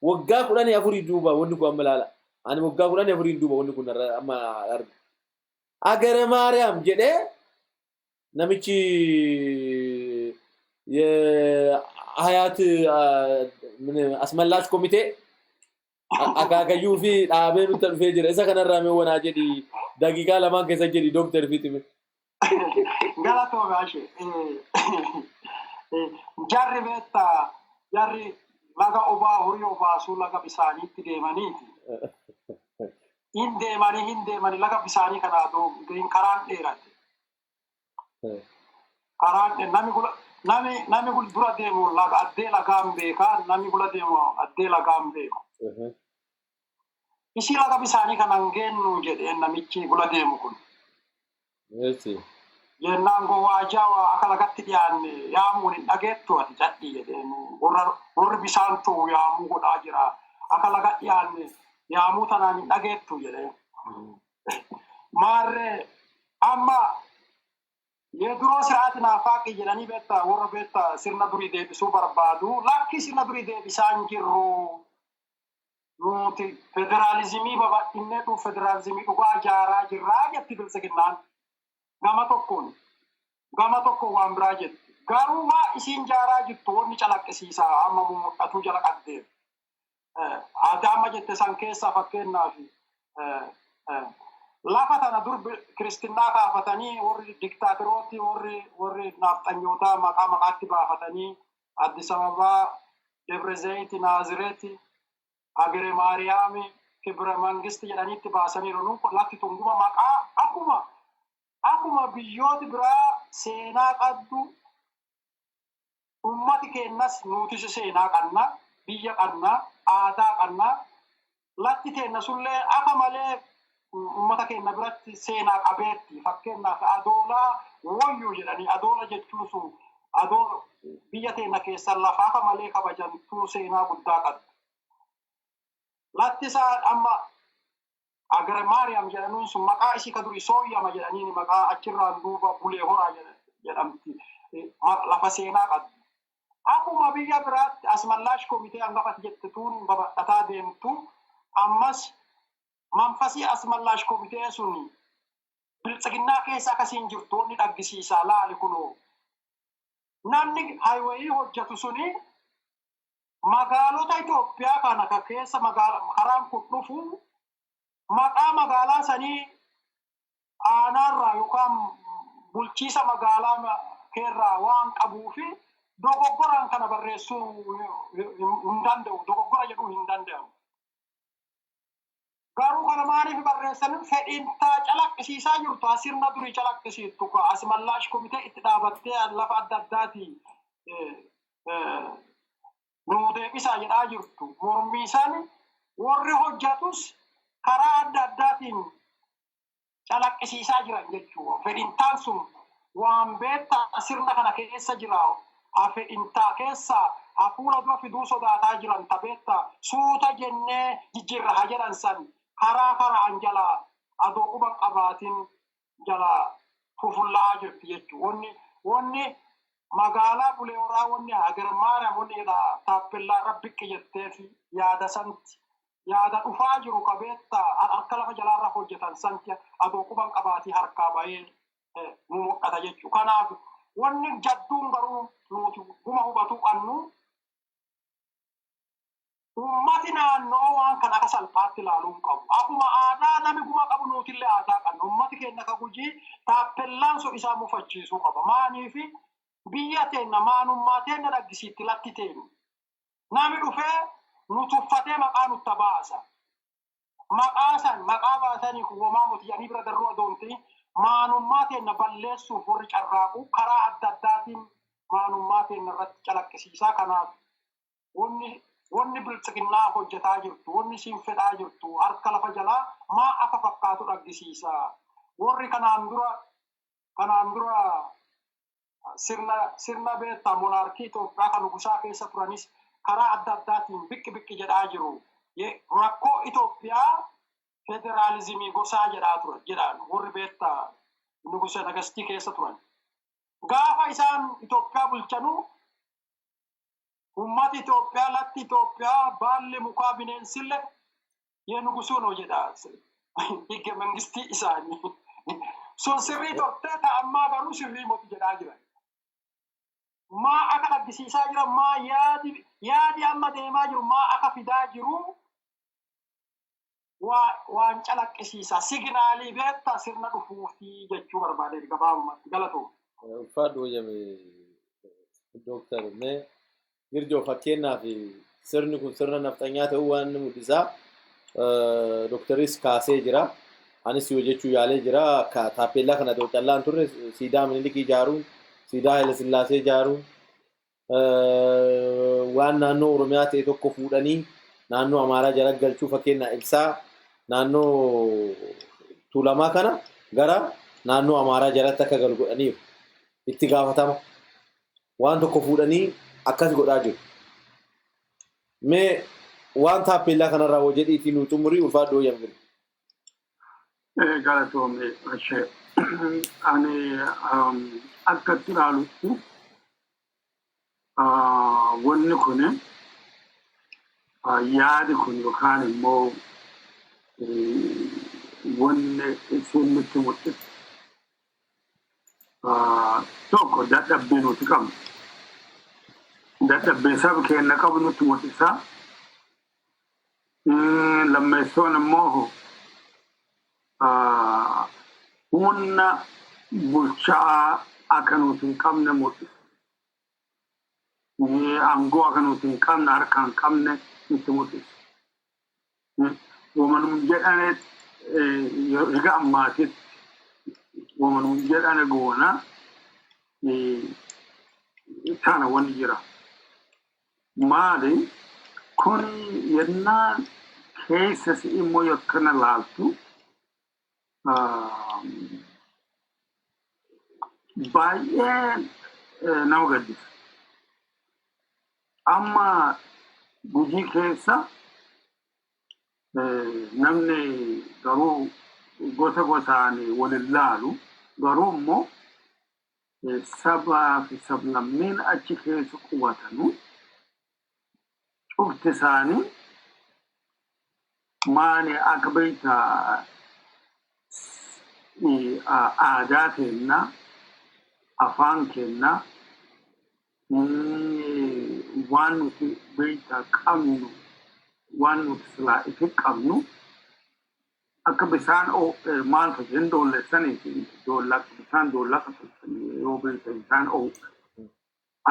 waggaa 14 duuba wanni kun amma laala ani waggaa 14 duuba wanni kun amma arga agara maariyaam jedhee namichi hayat asmallaach komitee akaakayyuu fi dhaabee nutti dhufee jira isa kanarraa mee wanaa jedhi daqiiqaa lamaan keessa jedhi dooktar Fitime. Galatoo gaashe jarri beekta jarri laga obaa horii obaasuu laga bisaaniitti deemaniiti. Hin deemanii laga bisaanii kanaa karaan dheerate. Namni kun dura deemu laga addee lagaan beekaa namni gula deemu addee lagaan beeku. Isi laga bisaanii kanaan geennu jedheen namichi gula deemu kun. Jennaan gowwaajaa akka lagatti dhiyaanne yaamuun hin dhageettu ati cadhii jedheen warri bisaan ta'u yaamuu godhaa jira akka laga dhiyaanne yaamuu tanaan hin dhageettu jedheen. Maarree amma የድሮ ስርዓት ናፋቂ jedhanii beektaa warra beektaa sirna durii deebisuu barbaadu lakki sirna durii deebisaan jirru nuti federaalizimii babal'innee federaalizimii dhugaa ijaaraa jirraa jetti bilisiginnaan gama tokkoon waan biraa jetti garuu waa isiin ijaaraa jirtu wanni calaqqisiisaa amma mul'atu jala qabdeef ati amma jette san keessaa fakkeenyaaf lafa tana dur kristinaa kaafatanii warri diktaatirooti warri nafxanyootaa maqaatti baafatanii Addis Ababaa Debre Zayit Naazireti Agere Maariyaami Kibra Mangisti jedhaniitti baasaniiru nuun lafti tunguma maqaa akkuma biyyooti biraa seenaa qabdu ummati keenyas nutis seenaa qabna biyya qabna aadaa qabna lafti keenya sullee akka malee ummata keenya biratti seenaa qabeetti fakkeenyaaf adoolaa wayyuu jedhanii adoola jechuun sun adoola biyya keenya keessa lafa akka malee kabajantuu seenaa guddaa qabdi. Latti isaa amma Agare Maariyaam jedhanuun sun maqaa isii ka durii sooyyama jedhanii maqaa achirraan duuba bulee horaa jedhamti lafa seenaa qabdi. Akkuma biyya biraatti asmallaash komitee hangafati jettuun babal'ataa deemtu ammas manfasii asmallaash komitee sun bilisiginnaa keessa akkasiin jirtu inni dhaggisiisaa laali kunoo namni haayiweeyii hojjetu suni magaalota Itoophiyaa kana keessa karaan kun dhufu maqaa magaalaa sanii aanaarraa yookaan bulchiisa magaalaa keerraa waan qabuufi dogoggoraan kana barreessuu hin danda'u dogoggora jedhuu hin danda'u. Garuu kana maaliif barreessan fedhiintaa calaqqisiisaa jirtu asirna durii calaqqisiistu asmallaash komitee itti dhaabattee lafa adda addaatii nuu deebisaa jedhaa jirtu mormiisan warri hojjatus karaa adda addaatiin calaqqisiisaa jiran jechuudha. Fedhiintaan sun waan beektaa sirna kana keessa jira fedhiintaa keessaa hafuura dura fiduu sodaataa jiran tabeettaa suuta jennee jijjiirra haa jedhan san karaa anjalaa adoo quban qabaatiin jalaa fufulla'aa jirti jechuudha. Wanni magaalaa bulee horaa wanni Agare Maariyaam wanni jedhaa taappellaa rabbiqqi jetteef yaada santi yaada dhufaa jiru qabeettaa harka lafa jalaarra hojjetan santi adoo quban qabaatii harkaa bahee mul'ata jechuudha. Kanaaf wanni jadduun garuu nuti guma hubatuu qabnu ummati naannoo waan kana akka salphaatti ilaaluun qabu. Akkuma aadaa namni guma qabu nutillee aadaa qabna. Ummati keenya ka Gujii taappellaan sun isaa mufachiisuu qaba. Maaniifi biyya teenya maanummaa teenya dhaggisiitti latti teenya. Namni dhufee nu tuffatee maqaa nutti baasa. Maqaa baasanii kuwwamaa mutiyanii bira darruu adoontii maanummaa teenya balleessuuf warri carraaqu karaa adda addaatiin maanummaa keenya irratti calaqqisiisaa. Kanaaf wanni biltsiginnaa hojjetaa jirtu, wanni siin fedhaa jirtu harka lafa jalaa maa akka fakkaatu dhaggisiisa. Warri kanaan dura sirna beektaa monarkii Itoophiyaa kan nugusaa keessa turanis karaa adda addaatiin biqqi jedhaa jiru. Rakkoo Itoophiyaa federaalizimii gosaa jedhaan warri beektaa nugusa nagastii keessa turan. Gaafa isaan Itoophiyaa bulchanuu ummati Itoophiyaa, latti Itoophiyaa, baalli mukaa bineensille nugusuun hojjedhaa. Higge mangistii isaanii. Sun sirrii tortee ta'ammaa garuu sirrii moti jedhaa jiran. Maa akka dhaggisiisaa jiran, maa yaadi amma deemaa jiru, maa akka fidaa jiru waan calaqqisiisaa. Signaalii beektaa sirna dhufuutii jechuu barbaade gabaabumatti. Galatoo. Ulfaadhu jame Dooktar mee Girjoo fakkeenyaaf sirni kun sirna nafxanyaa ta'uu waan mul'isaa. Dooktaris kaasee jira. Anis yoo jechuu yaalee jira. Taappellaa kana ta'u callaan turre siidaa Minilikii ijaaruun, siidaa Haile Sillaasee ijaaruun, waan naannoo Oromiyaa ta'e tokko fuudhanii naannoo Amaaraa jala galchuu fakkeenyaa ibsaa naannoo Tuulamaa kana gara naannoo Amaaraa jalatti akka galu godhaniiru. Itti gaafatama. Waan tokko fuudhanii akkas godhaa jiru. Mee waan taappellaa kanarraa hoo jedhiitii nuu xumurii ulfaadhu hoo yamgiru. Galatoome ashee ani akkatti ilaalutti wanni kun yaadi kun yookaan immoo wanni isin nutti mul'isu tokko dadhabbii nuti qabnu. Dadhabbii saba keenya qabu nutti mul'isa. Lammeessoon immoo humna bulchaa akka nuti hin qabne mul'isa. Aangoo akka nuti hin qabne, harka hin qabne nutti mul'isa. Waanuma jedhane egaa ammaatitti waanuma jedhane goona tana wanni jira. Maali kun yennaan keessas immoo yakkana laaltu baay'ee nama gaddisa. Amma Gujii keessa namni garuu gosa gosaan walin laalu garuu immoo sabaa fi sablammiin achi keessa qubatanu cufti isaanii maani akka beektaa aadaa keenya, afaan keenya, waan nuti beektaa qabnu, waan nuti silaa itti qabnu akka bisaan maal fakkeen doolleessanii bisaan doollaka yoo beektaa bisaan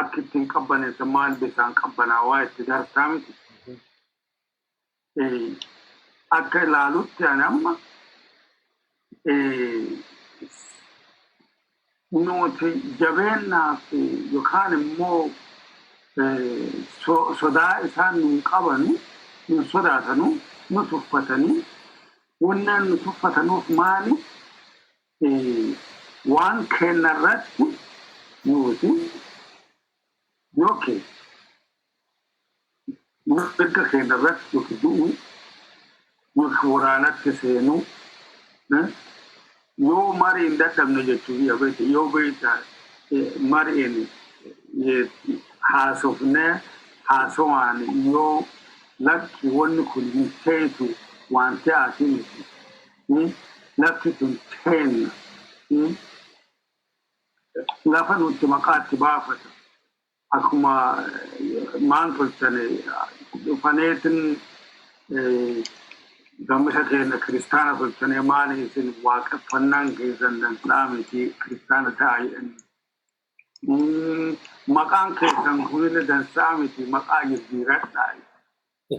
akka ittiin qabbaneessa maal bisaan qabbanaa waa itti darsaa miti. Akka ilaalutti ani amma nuti jabeennaaf yookaan immoo sodaa isaan nuun qabanu, nu sodaatanu, nu tuffatanii wannaan nu tuffatanuuf maali waan keenya irratti nuti yookiin mirga keenya irratti yookiin du'u yookiin waraanatti seenuu yoo mariin dadhabne jechuun yoo beektaa mariin haasofnee haasawaan yoo lakki wanni kun hin teetu waan ta'aati miti lakki kun teenna lafa nuti maqaatti baafata akkuma maan tolchane dhufaneetin gamsa keenya kiristaana tolchane maali isin waaqeffannaan keessan dansaa miti kiristaana taa'an maqaan keessan kunillee dansaa miti maqaa jijjiiradhaa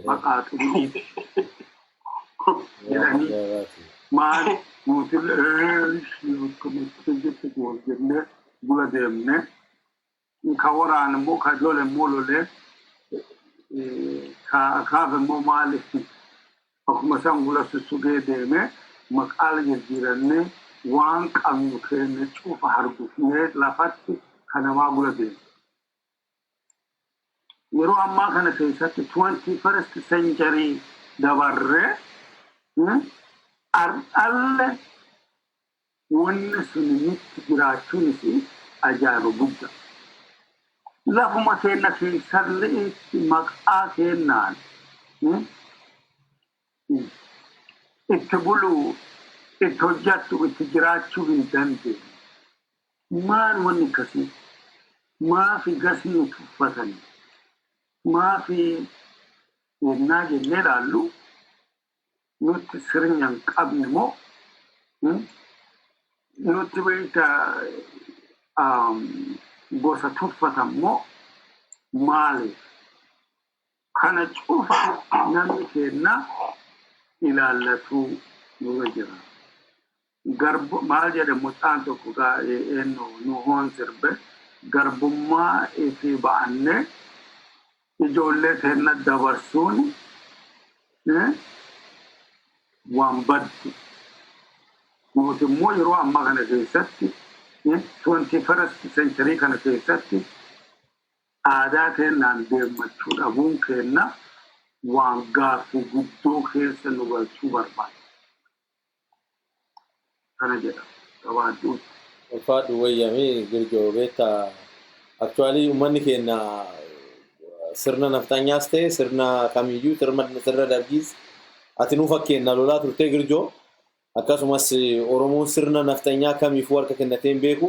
maqaa xurii jedhanii maali nuti jennee bula deemne كوران مو كجول مولولة كاف مو مالك أكو مثلا ولا سوسوجي ديمه مقال يجيرني وان كانوا كنا تشوف حربوفيه لافت كنا ما ولا ديم يرو أما كان كيسات 21st century دبره أرل ونسنيت جراتونسي أجارو بودا لفما كنا في سرلي مقال كنا اتبلو اتوجاتو اتجراتو بنتانتي مان ونكسي ما في قسم تفتن ما في وناجي نرالو نوت سرنيان قبل مو نوت بيتا بوسا تفتن مو مالي كان تشوف نامي كنا إلى اللتو نوجرا غرب ما جد متانتو كوكا إنه نهون سربه غرب ما إثي بعنه يجولة هنا دبرسون وامبد مو يروى أما كان كيستي 21st century كان كيستي عادات هنا ديمتشود أبون كنا وانغافو غدو كيس نوغالشو برباد أنا جدا توادو الفادو ويامي غرجو بيتا actually ummanni keenya sirna naftanyaas ta'e sirna kamiyyuu sirna dargiis ati nu fakkeenya lolaa turtee girjoo akkasumas oromoon sirna naftanyaa kamiifuu harka kennateen beeku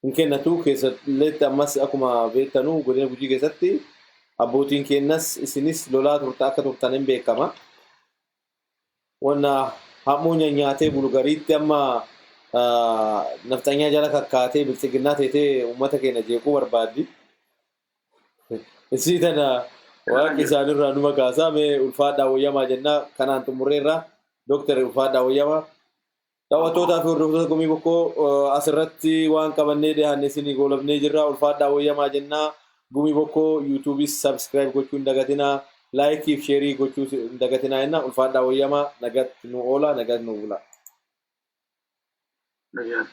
hin kennatu keessatti ammas akkuma beektanu godina Gujii keessatti abbootiin keenyas isinis lolaa turta akka turtanen beekama wanna hammoo nyaatee bulgariitti amma naftanyaa jala kakkaatee bilchiginnaa ta'ee uummata keenya jeequu barbaaddi isiitana waaqni isaanirraa numa kaasaa mee ulfaadhaa wayyamaa jennaa kanaan xumurreerra Dr. ulfaadhaa wayyamaa daawwattootaa fi hordoftoota gumii bokkoo asirratti waan qabannee dhiyaanne isinii goolabnee jirra ulfaadhaa wayyamaa jennaa gumii bokkoo YouTube subscribe gochuu hin dagatinaa like fi share gochuu hin dagatinaa jenna ulfaadhaa wayyamaa nagatti nu oola nagatti nu bula. Yes.